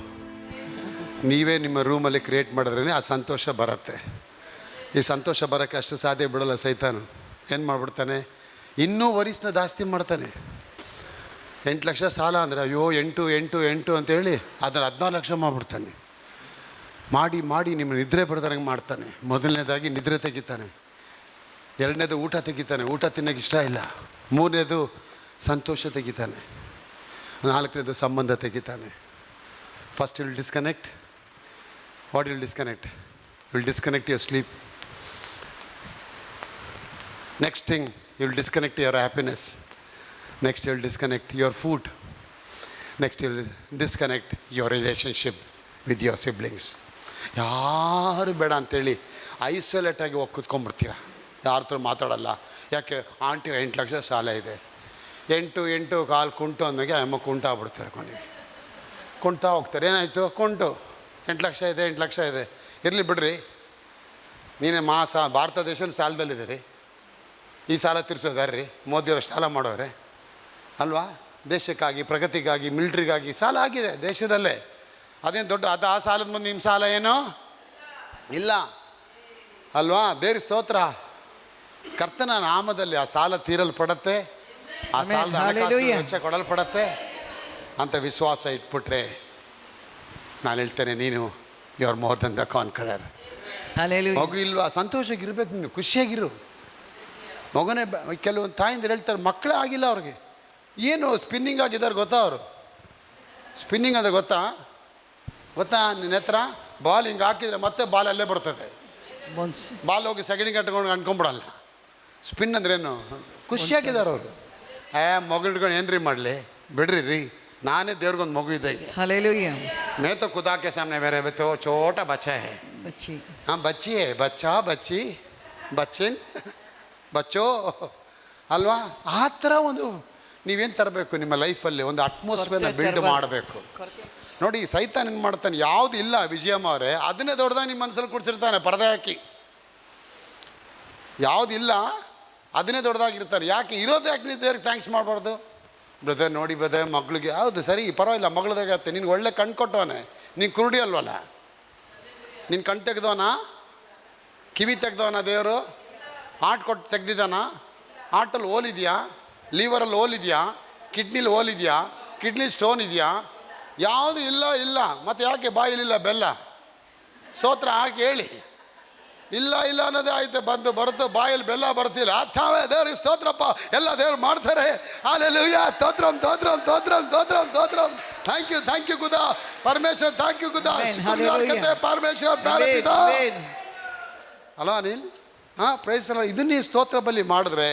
ನೀವೇ ನಿಮ್ಮ ರೂಮಲ್ಲಿ ಕ್ರಿಯೇಟ್ ಮಾಡಿದ್ರೇ ಆ ಸಂತೋಷ ಬರುತ್ತೆ. ಈ ಸಂತೋಷ ಬರೋಕ್ಕೆ ಅಷ್ಟು ಸಾಧ್ಯ ಬಿಡೋಲ್ಲ ಸೈತಾನು. ಏನು ಮಾಡಿಬಿಡ್ತಾನೆ, ಇನ್ನೂ ವರಿಷ್ಠ ಜಾಸ್ತಿ ಮಾಡ್ತಾನೆ. 8 ಲಕ್ಷ ಸಾಲ ಅಂದರೆ ಅಯ್ಯೋ 8 ಅಂತೇಳಿ ಅದನ್ನು 14 ಲಕ್ಷ ಮಾಡಿಬಿಡ್ತಾನೆ. ಮಾಡಿ ನಿಮ್ಮ ನಿದ್ರೆ ಬರ್ದಂಗೆ ಮಾಡ್ತಾನೆ. ಮೊದಲನೇದಾಗಿ ನಿದ್ರೆ ತೆಗಿತಾನೆ, ಎರಡನೇದು ಊಟ ತೆಗಿತಾನೆ, ಊಟ ತಿನ್ನೋಕ್ಕೆ ಇಷ್ಟ ಇಲ್ಲ, ಮೂರನೇದು ಸಂತೋಷ ತೆಗಿತಾನೆ, ನಾಲ್ಕನೇದು ಸಂಬಂಧ ತೆಗಿತಾನೆ. First will disconnect. What will disconnect? Will disconnect your sleep. Next thing, you will disconnect your happiness. Next you will disconnect your food. Next you will disconnect your relationship with your siblings. ಯಾರು ಬೇಡ ಅಂಥೇಳಿ ಐಸೋಲೇಟಾಗಿ ಹೋಗಿ ಕೂತ್ಕೊಂಡ್ಬಿಡ್ತೀರ, ಯಾರ ಹತ್ರ ಮಾತಾಡಲ್ಲ. ಯಾಕೆ? Aunty 8 lakh ಸಾಲ ಇದೆ, 8 ಕಾಲು ಕುಂಟು ಅಂದಾಗೆ ಅಮ್ಮ ಕುಂಟ ಆಗ್ಬಿಡ್ತಾರೆ. ಕೊನೆಗೆ ಕುಂಟಾ ಹೋಗ್ತಾರೆ. ಏನಾಯಿತು? ಕುಂಟು 8 ಲಕ್ಷ ಇದೆ, 8 ಲಕ್ಷ ಇದೆ, ಇರಲಿ ಬಿಡ್ರಿ, ನೀನೇ ಭಾರತ ದೇಶದ ಸಾಲದಲ್ಲಿದ್ದೀರಿ, ಈ ಸಾಲ ತೀರಿಸೋದಾರ್ರಿ, ಮೋದಿಯವರು ಸಾಲ ಮಾಡೋರೆ ಅಲ್ವಾ? ದೇಶಕ್ಕಾಗಿ, ಪ್ರಗತಿಗಾಗಿ, ಮಿಲ್ಟ್ರಿಗಾಗಿ ಸಾಲ ಆಗಿದೆ ದೇಶದಲ್ಲೇ. ಅದೇನು ದೊಡ್ಡ ಅದು ಆ ಸಾಲದ ಮುಂದೆ ನಿಮ್ಮ ಸಾಲ ಏನೋ ಇಲ್ಲ ಅಲ್ವಾ? ದೇವ್ರ ಸ್ತೋತ್ರ. ಕರ್ತನ ನಾಮದಲ್ಲಿ ಆ ಸಾಲ ತೀರಲ್ಪಡತ್ತೆ, ಆ ಸಾಲದ ಹಣಕಾಸು ವೆಚ್ಚ ಕೊಡಲ್ಪಡತ್ತೆ ಅಂತ ವಿಶ್ವಾಸ ಇಟ್ಬಿಟ್ರೆ ನಾನು ಹೇಳ್ತೇನೆ, ನೀನು you are more than the conqueror. ಮಗು ಇಲ್ವಾ? ಸಂತೋಷವಾಗಿರ್ಬೇಕು, ನೀನು ಖುಷಿಯಾಗಿರು. ಮಗನೇ ಕೆಲವೊಂದು ತಾಯಿಂದ್ರೆ ಹೇಳ್ತಾರೆ ಮಕ್ಕಳೇ ಆಗಿಲ್ಲ ಅವ್ರಿಗೆ. ಏನು ಸ್ಪಿನ್ನಿಂಗ್ ಆಗಿದ್ದಾರೆ ಗೊತ್ತಾ? ಅವರು ಸ್ಪಿನ್ನಿಂಗ್ ಅಂದರೆ ಗೊತ್ತಾ ನಿನ್ನ ಹತ್ರ ಬಾಲ್ ಹಿಂಗೆ ಹಾಕಿದರೆ ಮತ್ತೆ ಬಾಲ್ ಅಲ್ಲೇ ಬರ್ತದೆ. ಬಾಲ್ ಹೋಗಿ ಸಗಣಿ ಕಟ್ಕೊಂಡು ಅನ್ಕೊಂಬಿಡಲ್ಲ. ಸ್ಪಿನ್ ಅಂದ್ರೇನು? ಖುಷಿಯಾಗಿದ್ದಾರೆ ಅವರು. ಮಗು ಇಟ್ಕೊಂಡು ಏನ್ರಿ ಮಾಡಲಿ ಬಿಡ್ರಿ ರೀ, ನಾನೇ ದೇವ್ರಿಗೊಂದು ಮಗು ಇದ್ದಾಗೆ. मैं तो खुदा के सामने मेरे तो छोटा बच्चा है. हाँ बच्ची है, बच्चा बच्ची ಬಚ್ಚಿನ್ ಬಚ್ಚೋ ಅಲ್ವಾ? ಆ ಥರ ಒಂದು ನೀವೇನು ತರಬೇಕು ನಿಮ್ಮ ಲೈಫಲ್ಲಿ, ಒಂದು ಅಟ್ಮಾಸ್ಫಿಯರ್ನ ಬಿಲ್ಡ್ ಮಾಡಬೇಕು. ನೋಡಿ ಸೈತಾನ್ ಏನು ಮಾಡ್ತಾನೆ, ಯಾವುದು ಇಲ್ಲ ವಿಜಯಮ್ಮ ಅವರೇ ಅದನ್ನೇ ದೊಡ್ಡದಾಗಿ ನಿಮ್ಮ ಮನಸ್ಸಲ್ಲಿ ಕೊಡ್ತಿರ್ತಾನೆ ಪರದೆ ಹಾಕಿ. ಯಾವುದಿಲ್ಲ ಅದನ್ನೇ ದೊಡ್ಡದಾಗಿರ್ತಾರೆ. ಯಾಕೆ ಇರೋದು? ಯಾಕೆ ನೀವು ದೇವ್ರಿಗೆ ಥ್ಯಾಂಕ್ಸ್ ಮಾಡಬಾರ್ದು? ಬ್ರದರ್ ನೋಡಿ ಬ್ರದರ್ ಮಗಳಿಗೆ ಹೌದು ಸರಿ ಪರವಾಗಿಲ್ಲ, ಮಗಳದಾಗತ್ತೆ, ನಿನ್ಗೆ ಒಳ್ಳೆ ಕಣ್ಣು ಕೊಟ್ಟವನೇ, ನೀನು ಕುರುಡಿ ಅಲ್ವಲ್ಲ, ನಿನ್ನ ಕಣ್ಣು ತೆಗೆದವನ, ಕಿವಿ ತೆಗೆದವನ ದೇವರು, ಆಟ್ ಕೊಟ್ಟು ತೆಗ್ದಿದ್ದಾನ, ಆಟಲ್ಲಿ ಹೋಲಿದೆಯಾ, ಲೀವರಲ್ಲಿ ಹೋಲಿದೆಯಾ, ಕಿಡ್ನಿಲಿ ಹೋಲಿದೆಯಾ, ಕಿಡ್ನಿ ಸ್ಟೋನ್ ಇದೆಯಾ? ಯಾವುದು ಇಲ್ಲ. ಮತ್ತು ಯಾಕೆ ಬಾಯಿಲಿಲ್ಲ ಬೆಲ್ಲ? ಸ್ತೋತ್ರ ಹಾಕಿ ಹೇಳಿ. ಇಲ್ಲ ಅನ್ನೋದೇ ಆಯ್ತು, ಬರುತ್ತೆ ಬಾಯಲ್ಲಿ ಬೆಲ್ಲ ಬರ್ತಿಲ್ಲ. ಅಥಾವೇ ದೇವ್ರಿಗೆ ಸ್ತೋತ್ರಪ್ಪ, ಎಲ್ಲ ದೇವ್ರು ಮಾಡ್ತಾರೆ. ಹಲ್ಲೆಲೂಯಾ, ಸ್ತೋತ್ರಂ. ಥ್ಯಾಂಕ್ ಯು ಖುದಾ ಪರಮೇಶ್ವರ್, ಥ್ಯಾಂಕ್ ಯು ಖುದಾ ಪರಮೇಶ್ವರ್ ಪಿತಾ ಅಲ್ವಾ ನೀನು? ಪ್ರೈಸ್ ಅಲ್ಲ. ಇದನ್ನ ನೀವು ಸ್ತೋತ್ರ ಬಲಿ ಮಾಡಿದ್ರೆ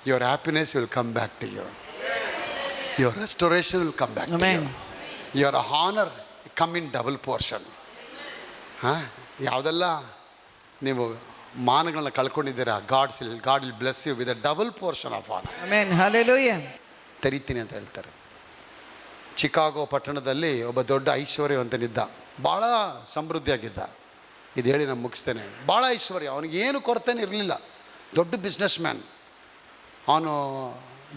your happiness will come back to you, your restoration will come back to you, your honour come in double portion. ಯಾವುದೆಲ್ಲ ನೀವು ಮಾನಗಳನ್ನ ಕಳ್ಕೊಂಡಿದ್ದೀರಾ, God will bless you with a double portion of honour.
Amen, hallelujah.
ತೆರಿತೀನಿ ಅಂತ ಹೇಳ್ತಾರೆ. Chicago ಪಟ್ಟಣದಲ್ಲಿ ಒಬ್ಬ ದೊಡ್ಡ ಐಶ್ವರ್ಯವಂತನಿದ್ದ, ಭಾಳ ಸಮೃದ್ಧಿಯಾಗಿದ್ದ. ಇದು ಹೇಳಿ ನಾನು ಮುಗಿಸ್ತೇನೆ. ಭಾಳ ಐಶ್ವರ್ಯ, ಅವನಿಗೇನು ಕೊರತೆನೇ ಇರಲಿಲ್ಲ. ದೊಡ್ಡ ಬಿಸ್ನೆಸ್ ಮ್ಯಾನ್. ಅವನು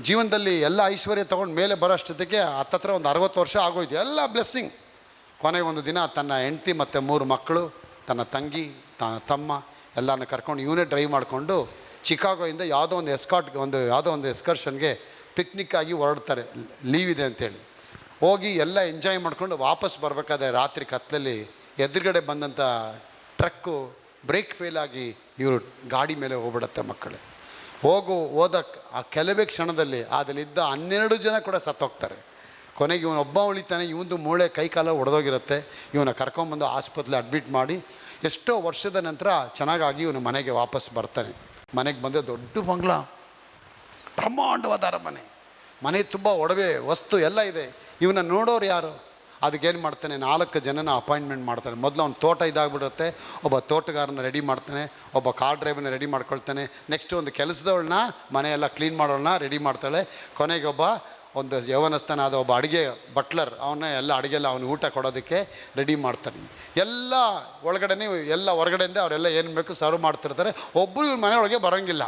ಜೀವನದಲ್ಲಿ ಎಲ್ಲ ಐಶ್ವರ್ಯ ತೊಗೊಂಡು ಮೇಲೆ ಬರೋಷ್ಟೊತ್ತಿಗೆ ಹತ್ತತ್ರ ಒಂದು 60 ವರ್ಷ ಆಗೋಯ್ತು, ಎಲ್ಲ ಬ್ಲೆಸ್ಸಿಂಗ್. ಕೊನೆಗೆ ಒಂದು ದಿನ ತನ್ನ ಹೆಂಡತಿ ಮತ್ತು 3 ಮಕ್ಕಳು, ತನ್ನ ತಂಗಿ, ತಮ್ಮ ಎಲ್ಲನ ಕರ್ಕೊಂಡು ಇವನೇ ಡ್ರೈವ್ ಮಾಡಿಕೊಂಡು ಚಿಕಾಗೋಯಿಂದ ಯಾವುದೋ ಒಂದು ಎಸ್ಕರ್ಷನ್ಗೆ ಪಿಕ್ನಿಕ್ ಆಗಿ ಹೊರಡ್ತಾರೆ, ಲೀವ್ ಇದೆ ಅಂತೇಳಿ. ಹೋಗಿ ಎಲ್ಲ ಎಂಜಾಯ್ ಮಾಡ್ಕೊಂಡು ವಾಪಸ್ ಬರಬೇಕಾದ್ರೆ ರಾತ್ರಿ ಕತ್ತಲಲ್ಲಿ ಎದುರುಗಡೆ ಬಂದಂಥ ಟ್ರಕ್ಕು ಬ್ರೇಕ್ ಫೇಲ್ ಆಗಿ ಇವರು ಗಾಡಿ ಮೇಲೆ ಹೋಗ್ಬಿಡತ್ತೆ. ಮಕ್ಕಳು ಹೋದ ಆ ಕೆಲವೇ ಕ್ಷಣದಲ್ಲಿ ಅದರಲ್ಲಿದ್ದ 12 ಜನ ಕೂಡ ಸತ್ತೋಗ್ತಾರೆ. ಕೊನೆಗೆ ಇವನೊಬ್ಬ ಉಳಿತಾನೆ, ಇವಂದು ಮೂಳೆ ಕೈ ಕಾಲ ಒಡೆದೋಗಿರುತ್ತೆ. ಇವನ ಕರ್ಕೊಂಬಂದು ಆಸ್ಪತ್ರೆ ಅಡ್ಮಿಟ್ ಮಾಡಿ ಎಷ್ಟೋ ವರ್ಷದ ನಂತರ ಚೆನ್ನಾಗಾಗಿ ಇವನು ಮನೆಗೆ ವಾಪಸ್ ಬರ್ತಾನೆ. ಮನೆಗೆ ಬಂದರೆ ದೊಡ್ಡ ಬಂಗ್ಲಾ, ಬ್ರಹ್ಮಾಂಡವಾದ ಅರಮನೆ, ಮನೆ ತುಂಬ ಒಡವೆ ವಸ್ತು ಎಲ್ಲ ಇದೆ. ಇವನ್ನ ನೋಡೋರು ಯಾರು? ಅದಕ್ಕೇನು ಮಾಡ್ತಾನೆ, 4 ಜನನ ಅಪಾಯಿಂಟ್ಮೆಂಟ್ ಮಾಡ್ತಾನೆ. ಮೊದಲು ಅವ್ನು ತೋಟ ಇದಾಗ್ಬಿಡುತ್ತೆ, ಒಬ್ಬ ತೋಟಗಾರನ ರೆಡಿ ಮಾಡ್ತಾನೆ, ಒಬ್ಬ ಕಾರ್ ಡ್ರೈವರ್ನ ರೆಡಿ ಮಾಡ್ಕೊಳ್ತಾನೆ, ನೆಕ್ಸ್ಟ್ ಒಂದು ಕೆಲಸದವಳನ್ನ ಮನೆಯೆಲ್ಲ ಕ್ಲೀನ್ ಮಾಡೋಳನ್ನ ರೆಡಿ ಮಾಡ್ತಾಳೆ. ಕೊನೆಗೆ ಒಂದು ಯೌವನಸ್ಥನಾದ ಒಬ್ಬ ಅಡುಗೆ ಬಟ್ಲರ್, ಅವನ್ನ ಎಲ್ಲ ಅಡುಗೆಲ್ಲ ಅವ್ನಿಗೆ ಊಟ ಕೊಡೋದಕ್ಕೆ ರೆಡಿ ಮಾಡ್ತಾನೆ. ಎಲ್ಲ ಒಳಗಡೆ ಎಲ್ಲ ಹೊರಗಡೆಯಿಂದ ಅವರೆಲ್ಲ ಏನು ಬೇಕು ಸರ್ವ್ ಮಾಡ್ತಿರ್ತಾರೆ. ಒಬ್ಬರು ಇವ್ರ ಮನೆಯೊಳಗೆ ಬರೋಂಗಿಲ್ಲ,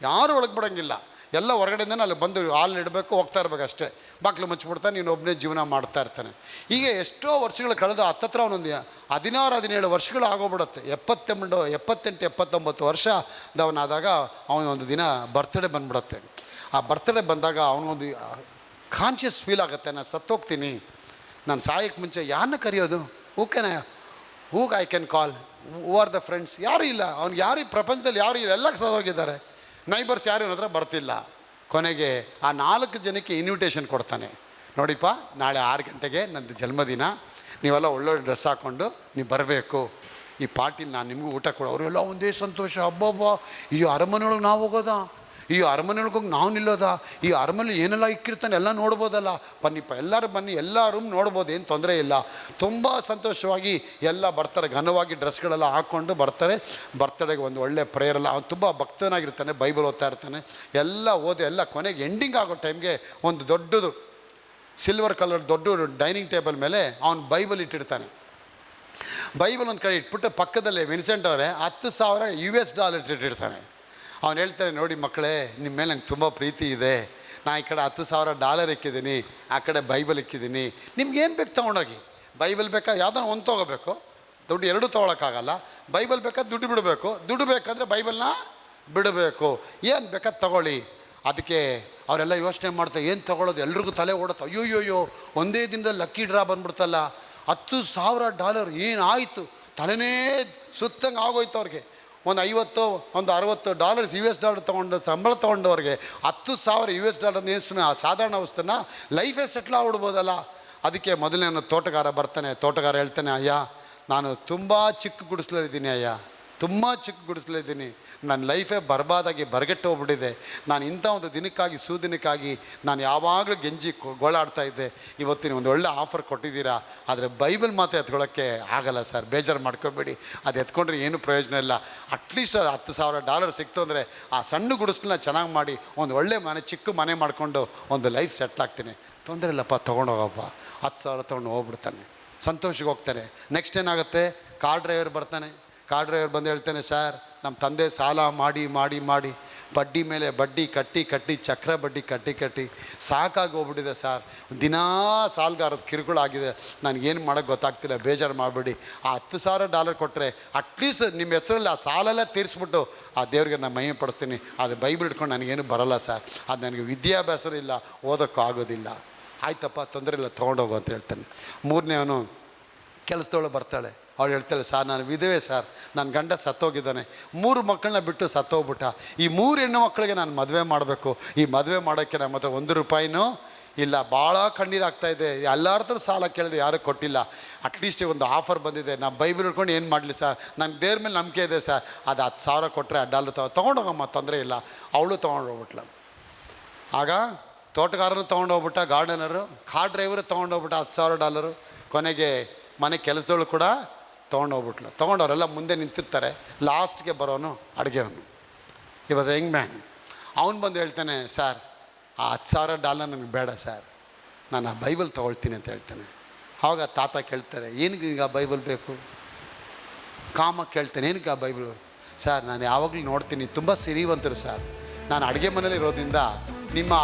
ಯಾರು ಒಳಗೆ ಬಿಡೋಂಗಿಲ್ಲ. ಎಲ್ಲ ಹೊರಗಡೆಯಿಂದನೇ ಅಲ್ಲಿ ಬಂದು ಹಾಲು ಇಡಬೇಕು, ಹೋಗ್ತಾ ಇರಬೇಕು ಅಷ್ಟೇ. ಬಾಗಿಲು ಮುಚ್ಚಿಬಿಡ್ತಾನೆ, ನೀನು ಒಬ್ಬನೇ ಜೀವನ ಮಾಡ್ತಾ ಇರ್ತಾನೆ. ಹೀಗೆ ಎಷ್ಟೋ ವರ್ಷಗಳು ಕಳೆದು ಹತ್ತತ್ರ ಅವನೊಂದು 16-17 ವರ್ಷಗಳು ಆಗೋಗ್ಬಿಡುತ್ತೆ. 78-79 ವರ್ಷದವನಾದಾಗ ಅವನೊಂದು ದಿನ ಬರ್ತ್ಡೇ ಬಂದ್ಬಿಡುತ್ತೆ. ಆ ಬರ್ತ್ಡೇ ಬಂದಾಗ ಅವನಿಗೊಂದು ಕಾನ್ಷಿಯಸ್ ಫೀಲ್ ಆಗುತ್ತೆ, ನಾನು ಸತ್ತೋಗ್ತೀನಿ, ನಾನು ಸಾಯಕ್ಕೆ ಮುಂಚೆ ಯಾರನ್ನ ಕರೆಯೋದು, who I can call, who are the friends, ಯಾರೂ ಇಲ್ಲ ಅವ್ನಿಗೆ, ಯಾರು ಈ ಪ್ರಪಂಚದಲ್ಲಿ ಯಾರು ಇಲ್ಲ, ಎಲ್ಲ ಸತ್ತೋಗಿದ್ದಾರೆ. ನೈಬರ್ಸ್ ಯಾರು ಹತ್ರ ಬರ್ತಿಲ್ಲ. ಕೊನೆಗೆ ಆ 4 ಜನಕ್ಕೆ ಇನ್ವಿಟೇಷನ್ ಕೊಡ್ತಾನೆ, ನೋಡಿಪ್ಪ ನಾಳೆ 6 ಗಂಟೆಗೆ ನಂದು ಜನ್ಮದಿನ, ನೀವೆಲ್ಲ ಒಳ್ಳೊಳ್ಳೆ ಡ್ರೆಸ್ ಹಾಕ್ಕೊಂಡು ನೀವು ಬರಬೇಕು, ಈ ಪಾರ್ಟಿಲಿ ನಾನು ನಿಮಗೂ ಊಟ ಕೊಡು. ಅವರೆಲ್ಲ ಒಂದೇ ಸಂತೋಷ. ಹಬ್ಬ, ಈ ಅರಮನೆಯೊಳಗೆ ನಾವು ಹೋಗೋದಾ, ಈ ಅರಮನೆಯೊಳಗೆ ಹೋಗಿ ನಾವು ನಿಲ್ಲೋದಾ, ಈ ಅರಮನೆ ಏನೆಲ್ಲ ಇಕ್ಕಿರ್ತಾನೆ ಎಲ್ಲ ನೋಡ್ಬೋದಲ್ಲ, ಬನ್ನಿಪ್ಪ ಎಲ್ಲರೂ ಬನ್ನಿ, ಎಲ್ಲ ರೂಮ್ ನೋಡ್ಬೋದು, ಏನು ತೊಂದರೆ ಇಲ್ಲ. ತುಂಬ ಸಂತೋಷವಾಗಿ ಎಲ್ಲ ಬರ್ತಾರೆ, ಘನವಾಗಿ ಡ್ರೆಸ್ಗಳೆಲ್ಲ ಹಾಕ್ಕೊಂಡು ಬರ್ತಾರೆ. ಬರ್ತಡೆಗೆ ಒಂದು ಒಳ್ಳೆ ಪ್ರೇಯರೆಲ್ಲ, ಅವ್ನು ತುಂಬ ಭಕ್ತನಾಗಿರ್ತಾನೆ, ಬೈಬಲ್ ಓದ್ತಾ ಇರ್ತಾನೆ. ಎಲ್ಲ ಓದಿ ಎಲ್ಲ ಕೊನೆಗೆ ಎಂಡಿಂಗ್ ಆಗೋ ಟೈಮ್ಗೆ ಒಂದು ದೊಡ್ಡದು ಸಿಲ್ವರ್ ಕಲರ್ ದೊಡ್ಡ ಡೈನಿಂಗ್ ಟೇಬಲ್ ಮೇಲೆ ಅವನು ಬೈಬಲ್ ಇಟ್ಟಿರ್ತಾನೆ. ಬೈಬಲ್ ಒಂದು ಕಡೆ ಇಟ್ಬಿಟ್ಟು ಪಕ್ಕದಲ್ಲೇ ವಿನ್ಸೆಂಟ್ ಅವರೇ $10,000 ಇಟ್ಟಿರ್ತಾನೆ. ಅವನು ಹೇಳ್ತಾನೆ, ನೋಡಿ ಮಕ್ಕಳೇ, ನಿಮ್ಮ ಮೇಲೆ ನಂಗೆ ತುಂಬ ಪ್ರೀತಿ ಇದೆ, ನಾ ಈ ಕಡೆ $10,000 ಇಕ್ಕಿದ್ದೀನಿ, ಆ ಕಡೆ ಬೈಬಲ್ ಇಕ್ಕಿದ್ದೀನಿ, ನಿಮ್ಗೇನು ಬೇಕು ತೊಗೊಂಡೋಗಿ. ಬೈಬಲ್ ಬೇಕಾ ಯಾವುದನ್ನು ಒಂದು ತೊಗೋಬೇಕು, ದುಡ್ಡು ಎರಡೂ ತೊಗೊಳಕ್ಕಾಗಲ್ಲ. ಬೈಬಲ್ ಬೇಕಾದ್ರೆ ದುಡ್ಡು ಬಿಡಬೇಕು, ದುಡ್ಡು ಬೇಕಂದರೆ ಬೈಬಲ್ನ ಬಿಡಬೇಕು, ಏನು ಬೇಕಾದ್ರೆ ತಗೊಳ್ಳಿ. ಅದಕ್ಕೆ ಅವರೆಲ್ಲ ಯೋಚನೆ ಮಾಡ್ತಾರೆ, ಏನು ತೊಗೊಳ್ಳೋದು, ಎಲ್ರಿಗೂ ತಲೆ ಓಡುತ್ತೆ. ಅಯ್ಯೋಯ್ಯೋ, ಒಂದೇ ದಿನದಲ್ಲಿ ಲಕ್ಕಿ ಡ್ರಾ ಬಂದ್ಬಿಡ್ತಲ್ಲ, $10,000 ಏನಾಯಿತು, ತಲೆನೇ ಸುತ್ತಂಗೆ ಆಗೋಯ್ತು ಅವ್ರಿಗೆ. ಒಂದು $50-60 ತೊಗೊಂಡು ಸಂಬಳ ತೊಗೊಂಡವ್ರಿಗೆ $10,000 ಏನು ಸಾಧಾರಣ ವಸ್ತುನ ಲೈಫೇ ಸೆಟ್ಲ್ ಆಗ್ಬಿಡ್ಬೋದಲ್ಲ. ಅದಕ್ಕೆ ಮೊದಲನೇ ತೋಟಗಾರ ಬರ್ತಾನೆ. ತೋಟಗಾರ ಹೇಳ್ತಾನೆ, ಅಯ್ಯ ನಾನು ತುಂಬ ಚಿಕ್ಕ ಗುಡಿಸ್ಲಿದ್ದೀನಿ ಅಯ್ಯ, ತುಂಬ ಚಿಕ್ಕ ಗುಡಿಸ್ಲಿದ್ದೀನಿ, ನನ್ನ ಲೈಫೇ ಬರ್ಬಾದಾಗಿ ಬರಗೆಟ್ಟು ಹೋಗ್ಬಿಟ್ಟಿದೆ. ನಾನು ಇಂಥ ಒಂದು ದಿನಕ್ಕಾಗಿ ಸುದಿನಕ್ಕಾಗಿ ನಾನು ಯಾವಾಗಲೂ ಗೆಂಜಿ ಗೋಳಾಡ್ತಾ ಇದ್ದೆ. ಇವತ್ತಿನ ಒಂದು ಒಳ್ಳೆ ಆಫರ್ ಕೊಟ್ಟಿದ್ದೀರಾ, ಆದರೆ ಬೈಬಲ್ ಮಾತು ಎತ್ಕೊಳ್ಳೋಕ್ಕೆ ಆಗಲ್ಲ ಸರ್, ಬೇಜಾರು ಮಾಡ್ಕೋಬೇಡಿ, ಅದು ಎತ್ಕೊಂಡ್ರೆ ಏನೂ ಪ್ರಯೋಜನ ಇಲ್ಲ. ಅಟ್ಲೀಸ್ಟ್ ಅದು $10,000 ಸಿಕ್ತು ಅಂದರೆ ಆ ಸಣ್ಣ ಗುಡಿಸ್ಲನ್ನ ಚೆನ್ನಾಗಿ ಮಾಡಿ ಒಂದು ಒಳ್ಳೆ ಮನೆ, ಚಿಕ್ಕ ಮನೆ ಮಾಡಿಕೊಂಡು ಒಂದು ಲೈಫ್ ಸೆಟ್ಲ್ ಆಗ್ತೀನಿ. ತೊಂದರೆ ಇಲ್ಲಪ್ಪ, ತೊಗೊಂಡೋಗಪ್ಪ. $10,000 ತೊಗೊಂಡು ಹೋಗ್ಬಿಡ್ತಾನೆ, ಸಂತೋಷಕ್ಕೆ ಹೋಗ್ತಾನೆ. ನೆಕ್ಸ್ಟ್ ಏನಾಗುತ್ತೆ, ಕಾರ್ ಡ್ರೈವರ್ ಬರ್ತಾನೆ. ಕಾರ್ ಡ್ರೈವರ್ ಬಂದು ಹೇಳ್ತಾನೆ, ಸರ್ ನಮ್ಮ ತಂದೆ ಸಾಲ ಮಾಡಿ ಮಾಡಿ ಮಾಡಿ ಬಡ್ಡಿ ಮೇಲೆ ಬಡ್ಡಿ ಕಟ್ಟಿ ಚಕ್ರ ಬಡ್ಡಿ ಕಟ್ಟಿ ಸಾಕಾಗಿ ಹೋಗ್ಬಿಟ್ಟಿದೆ ಸರ್, ದಿನಾ ಸಾಲಗಾರದ ಕಿರುಕುಳ ಆಗಿದೆ, ನನಗೇನು ಮಾಡೋಕ್ಕೆ ಗೊತ್ತಾಗ್ತಿಲ್ಲ, ಬೇಜಾರು ಮಾಡಿಬಿಡಿ. ಆ $10,000 ಕೊಟ್ಟರೆ ಅಟ್ಲೀಸ್ಟ್ ನಿಮ್ಮ ಹೆಸರಲ್ಲಿ ಆ ಸಾಲೆಲ್ಲ ತೀರಿಸ್ಬಿಟ್ಟು ಆ ದೇವ್ರಿಗೆ ನಾನು ಮಹಿಮೆ ಪಡಿಸ್ತೀನಿ. ಅದು ಬೈಬಲ್ ಇಟ್ಕೊಂಡು ನನಗೇನು ಬರೋಲ್ಲ ಸರ್, ಅದು ನನಗೆ ವಿದ್ಯಾಭ್ಯಾಸ ಇಲ್ಲ, ಓದೋಕ್ಕೂ ಆಗೋದಿಲ್ಲ. ಆಯ್ತಪ್ಪ, ತೊಂದರೆ ಇಲ್ಲ, ತೊಗೊಂಡೋಗು ಅಂತ ಹೇಳ್ತಾನೆ. ಮೂರನೇ ಅವನು ಕೆಲಸದವಳು ಬರ್ತಾಳೆ. ಅವಳು ಹೇಳ್ತಾಳೆ, ಸರ್ ನಾನು ವಿಧವೆ ಸರ್, ನನ್ನ ಗಂಡ ಸತ್ತೋಗಿದ್ದಾನೆ, 3 ಮಕ್ಕಳನ್ನ ಬಿಟ್ಟು ಸತ್ತೋಗ್ಬಿಟ್ಟ, ಈ 3 ಹೆಣ್ಣು ಮಕ್ಕಳಿಗೆ ನಾನು ಮದುವೆ ಮಾಡಬೇಕು, ಈ ಮದುವೆ ಮಾಡೋಕ್ಕೆ ನಮ್ಮ ಹತ್ರ $1 ಇಲ್ಲ, ಭಾಳ ಕಣ್ಣೀರಾಗ್ತಾಯಿದೆ, ಎಲ್ಲರ ಹತ್ರ ಸಾಲ ಕೇಳಿದೆ ಯಾರೂ ಕೊಟ್ಟಿಲ್ಲ, ಅಟ್ಲೀಸ್ಟ್ ಒಂದು ಆಫರ್ ಬಂದಿದೆ, ನಾನು ಬೈಬಲ್ ಹಿಡ್ಕೊಂಡು ಏನು ಮಾಡಲಿ ಸರ್, ನನಗೆ ದೇವ್ರ ಮೇಲೆ ನಂಬಿಕೆ ಇದೆ ಸರ್, ಅದು $10,000 ಕೊಟ್ಟರೆ $1 ತೊಗೊಂಡೋಗಮ್ಮ, ತೊಂದರೆ ಇಲ್ಲ. ಅವಳು ತೊಗೊಂಡೋಗ್ಬಿಟ್ಲ. ಆಗ ತೋಟಗಾರನು ತೊಗೊಂಡೋಗ್ಬಿಟ್ಟ, ಗಾರ್ಡನರು, ಕಾರ್ ಡ್ರೈವರು ತೊಗೊಂಡೋಗ್ಬಿಟ್ಟ $10,000. ಕೊನೆಗೆ ಮನೆ ಕೆಲಸದವಳು ಕೂಡ ತೊಗೊಂಡೋಗ್ಬಿಟ್ಲು. ತೊಗೊಂಡವರೆಲ್ಲ ಮುಂದೆ ನಿಂತಿರ್ತಾರೆ. ಲಾಸ್ಟ್ಗೆ ಬರೋನು ಅಡುಗೆವನು, ವಾಸ್ ಯಂಗ್ ಮ್ಯಾನ್. ಅವನು ಬಂದು ಹೇಳ್ತಾನೆ, ಸರ್ ಆ $10,000 ನನಗೆ ಬೇಡ ಸರ್, ನಾನು ಆ ಬೈಬಲ್ ತೊಗೊಳ್ತೀನಿ ಅಂತ ಹೇಳ್ತಾನೆ. ಆವಾಗ ತಾತ ಕೇಳ್ತಾರೆ, ಏನಕ್ಕೆ ಈಗ ಬೈಬಲ್ ಬೇಕು? ಕಾಮ ಕೇಳ್ತಾನೆ, ಏನಕ್ಕೆ ಆ ಬೈಬಲ್? ಸರ್ ನಾನು ಯಾವಾಗಲೂ ನೋಡ್ತೀನಿ, ತುಂಬ ಸಿರಿವಂತರು ಸರ್, ನಾನು ಅಡುಗೆ ಮನೇಲಿ ಇರೋದ್ರಿಂದ ನಿಮ್ಮ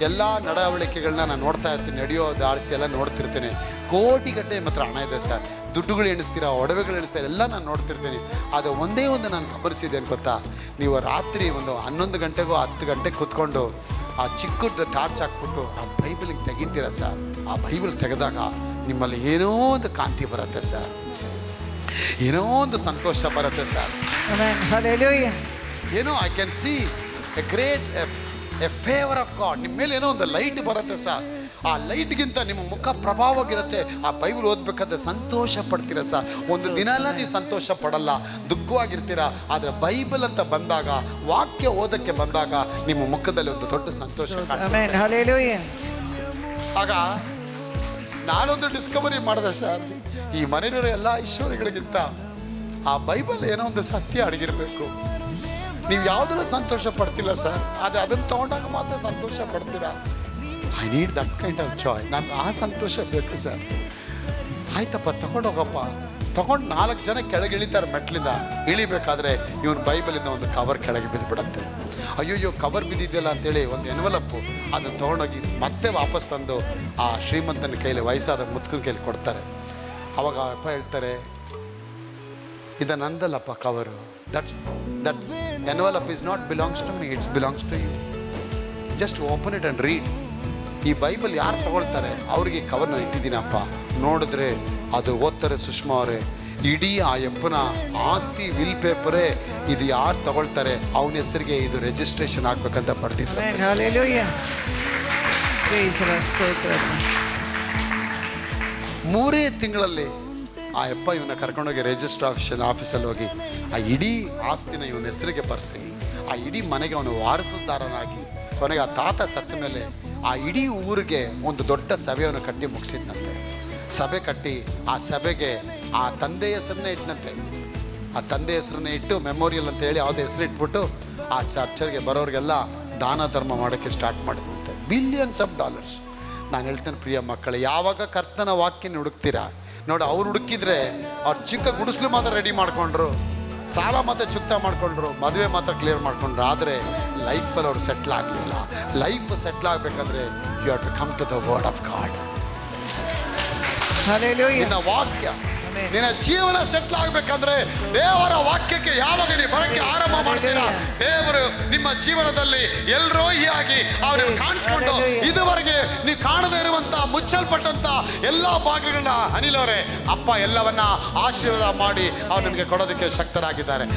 ಎಲ್ಲ ನಡವಳಿಕೆಗಳನ್ನ ನಾನು ನೋಡ್ತಾ ಇರ್ತೀನಿ, ನಡೆಯೋದು ಆಡಿಸಿ ಎಲ್ಲ ನೋಡ್ತಿರ್ತೀನಿ, ಕೋಟಿಗಟ್ಟಲೆ ಮಾತ್ರ ಹಣ ಇದೆ ಸರ್, ದುಡ್ಡುಗಳು ಎಣಿಸ್ತೀರಾ, ಒಡವೆಗಳು ಎಣಿಸ್ತೀರ, ಎಲ್ಲ ನಾನು ನೋಡ್ತಿರ್ತೀನಿ. ಅದು ಒಂದೇ ಒಂದು ನಾನು ಗಮನಿಸಿದ್ದೇನೆ ಗೊತ್ತಾ, ನೀವು ರಾತ್ರಿ ಒಂದು 11 ಗಂಟೆಗೋ 10 ಗಂಟೆಗೆ ಕೂತ್ಕೊಂಡು ಆ ಚಿಕ್ಕ ಟಾರ್ಚ್ ಹಾಕ್ಬಿಟ್ಟು ಆ ಬೈಬಲಿಗೆ ತೆಗಿತೀರ ಸರ್, ಆ ಬೈಬಲ್ ತೆಗೆದಾಗ ನಿಮ್ಮಲ್ಲಿ ಏನೋ ಒಂದು ಕಾಂತಿ ಬರುತ್ತೆ ಸರ್, ಏನೋ ಒಂದು ಸಂತೋಷ ಬರುತ್ತೆ ಸರ್. ಏನೋ I can see A great A favour of god. ನಿಮ್ಮ ಮೇಲೆ ಏನೋ ಒಂದು ಲೈಟ್ ಬರುತ್ತೆ ಸರ್, ಆ ಲೈಟ್ಗಿಂತ ನಿಮ್ಮ ಮುಖ ಪ್ರಭಾವವಾಗಿರುತ್ತೆ. ಆ ಬೈಬಲ್ ಓದಬೇಕಾದ್ರೆ ಸಂತೋಷ ಪಡ್ತೀರ ಸರ್. ಒಂದು ದಿನ ಎಲ್ಲ ನೀವು ಸಂತೋಷ ಪಡಲ್ಲ, ದುಃಖವಾಗಿರ್ತೀರ. ಆದರೆ ಬೈಬಲ್ ಅಂತ ಬಂದಾಗ, ವಾಕ್ಯ ಓದಕ್ಕೆ ಬಂದಾಗ ನಿಮ್ಮ ಮುಖದಲ್ಲಿ ಒಂದು ದೊಡ್ಡ ಸಂತೋಷ. ಆಗ ನಾನೊಂದು ಡಿಸ್ಕವರಿ ಮಾಡಿದೆ ಸರ್, ಈ ಮನೆಯಲ್ಲಿರೋ ಎಲ್ಲ ಐಶ್ವರ್ಯಗಳಿಗಿಂತ ಆ ಬೈಬಲ್ ಏನೋ ಒಂದು ಸತ್ಯ ಅಡಗಿರಬೇಕು. ನೀವು ಯಾವುದರಲ್ಲೂ ಸಂತೋಷ ಪಡ್ತಿಲ್ಲ ಸರ್, ಆದರೆ ಅದನ್ನು ತೊಗೊಂಡಾಗ ಮಾತ್ರ ಸಂತೋಷ ಪಡ್ತೀರಾ. I need that kind of joy. ನನಗೆ ಆ ಸಂತೋಷ ಬೇಕು ಸರ್. ಆಯ್ತಪ್ಪ, ತಗೊಂಡೋಗಪ್ಪ. ತಗೊಂಡು 4 ಜನ ಕೆಳಗೆ ಇಳಿತಾರೆ ಮೆಟ್ಲಿಂದ. ಇಳಿಬೇಕಾದ್ರೆ ಇವನು ಬೈಬಲಿಂದ ಒಂದು ಕವರ್ ಕೆಳಗೆ ಬಿದ್ದುಬಿಡತ್ತೆ. ಅಯ್ಯೋಯ್ಯೋ ಕವರ್ ಬಿದ್ದಿದೆಯಲ್ಲ ಅಂತೇಳಿ ಒಂದು ಎನ್ವಲಪ್ಪು ಅದನ್ನು ತೊಗೊಂಡೋಗಿ ಮತ್ತೆ ವಾಪಸ್ ತಂದು ಆ ಶ್ರೀಮಂತನ ಕೈಲಿ, ವಯಸ್ಸಾದ ಮುತ್ಕನ ಕೈಲಿ ಕೊಡ್ತಾರೆ. ಅವಾಗ ಅಪ್ಪ ಹೇಳ್ತಾರೆ, ಇದು ನಂದಲ್ಲಪ್ಪ cover, that envelope is not belongs to me, it's belongs to you. Just open it and read. ಈ ಬೈಬಲ್ ಯಾರು ತಗೊಳ್ತಾರೆ ಅವ್ರಿಗೆ ಕವರ್ನ ಇಟ್ಟಿದ್ದೀನಪ್ಪ. ನೋಡಿದ್ರೆ ಅದು ಓದ್ತಾರೆ ಸುಷ್ಮಾ ಅವರೇ, ಇಡೀ ಆ ಯಪ್ಪನ ಆಸ್ತಿ ವಿಲ್ ಪೇಪರೇ ಇದು ಯಾರು ತಗೊಳ್ತಾರೆ ಅವನ ಹೆಸರಿಗೆ ಇದು ರಿಜಿಸ್ಟ್ರೇಷನ್ ಆಗ್ಬೇಕಂತ ಬರ್ತಿದ್ರು.
Amen. Hallelujah. Praise the Lord. ಸ್ತೋತ್ರ.
3 ತಿಂಗಳಲ್ಲಿ ಆ ಯಪ್ಪ ಇವನ್ನ ಕರ್ಕೊಂಡೋಗಿ ರಿಜಿಸ್ಟರ್ ಆಫೀಸಲ್ಲಿ ಹೋಗಿ ಆ ಇಡೀ ಆಸ್ತಿನ ಇವನ ಹೆಸರಿಗೆ ಬರೆಸಿ ಆ ಇಡೀ ಮನೆಗೆ ಅವನು ವಾರಸುದಾರನಾಗಿ ಕೊನೆಗೆ ಆ ತಾತ ಸತ್ತ ಮೇಲೆ ಆ ಇಡೀ ಊರಿಗೆ ಒಂದು ದೊಡ್ಡ ಸಭೆಯನ್ನು ಕಟ್ಟಿ ಮುಗಿಸಿದ್ನಂತೆ. ಸಭೆ ಕಟ್ಟಿ ಆ ಸಭೆಗೆ ಆ ತಂದೆ ಹೆಸರನ್ನೇ ಇಟ್ಟನಂತೆ. ಆ ತಂದೆ ಹೆಸರನ್ನೇ ಇಟ್ಟು ಮೆಮೋರಿಯಲ್ ಅಂತ ಹೇಳಿ ಯಾವುದೇ ಹೆಸರು ಇಟ್ಬಿಟ್ಟು ಆ ಚರ್ಚ್ಗೆ ಬರೋರಿಗೆಲ್ಲ ದಾನ ಧರ್ಮ ಮಾಡೋಕ್ಕೆ ಸ್ಟಾರ್ಟ್ ಮಾಡಿದಂತೆ. Billions of dollars. ನಾನು ಹೇಳ್ತೇನೆ ಪ್ರಿಯ ಮಕ್ಕಳೇ, ಯಾವಾಗ ಕರ್ತನ ವಾಕ್ಯನ ಹುಡುಕ್ತೀರಾ ನೋಡಿ, ಅವ್ರು ಹುಡುಕಿದ್ರೆ ಅವ್ರು ಚಿಕ್ಕ ಗುಡಿಸ್ಲು ಮಾತ್ರ ರೆಡಿ ಮಾಡ್ಕೊಂಡ್ರು, ಸಾಲ ಮಾತ್ರ ಚುಕ್ತ ಮಾಡ್ಕೊಂಡ್ರು, ಮದುವೆ ಮಾತ್ರ ಕ್ಲಿಯರ್ ಮಾಡ್ಕೊಂಡ್ರು. ಆದರೆ ಲೈಫಲ್ಲಿ ಅವ್ರು ಸೆಟ್ಲ್ ಆಗಲಿಲ್ಲ. ಲೈಫ್ ಸೆಟ್ಲ್ ಆಗಬೇಕಂದ್ರೆ you have to come to the word of God.
Hallelujah.
ನಿನ್ನ ವಾಕ್ಯ,
Amen.
ನಿನ್ನ ಜೀವನ ಸೆಟ್ಲ್ ಆಗಬೇಕಂದ್ರೆ ದೇವರ ವಾಕ್ಯಕ್ಕೆ ಯಾವಾಗ ನೀವು ಬರಕ್ಕೆ ಆರಂಭ ಮಾಡ್ತೀರಾ, ದೇವರು ನಿಮ್ಮ ಜೀವನದಲ್ಲಿ ಎಲ್ರೋಹಿಯಾಗಿ ಅವ್ರನ್ನ ಕಾಣಿಸ್ಕೊಂಡು ಇದುವರೆಗೆ ನೀವು ಕಾಣದೇ ಇರುವಂತ ಮುಚ್ಚಲ್ಪಟ್ಟಂತ ಎಲ್ಲಾ ಭಾಗಗಳನ್ನ ಅನಿಲವರೇ ಅಪ್ಪ ಎಲ್ಲವನ್ನ ಆಶೀರ್ವಾದ ಮಾಡಿ ಅವ್ರು ನಿಮಗೆ ಕೊಡೋದಕ್ಕೆ ಶಕ್ತರಾಗಿದ್ದಾರೆ.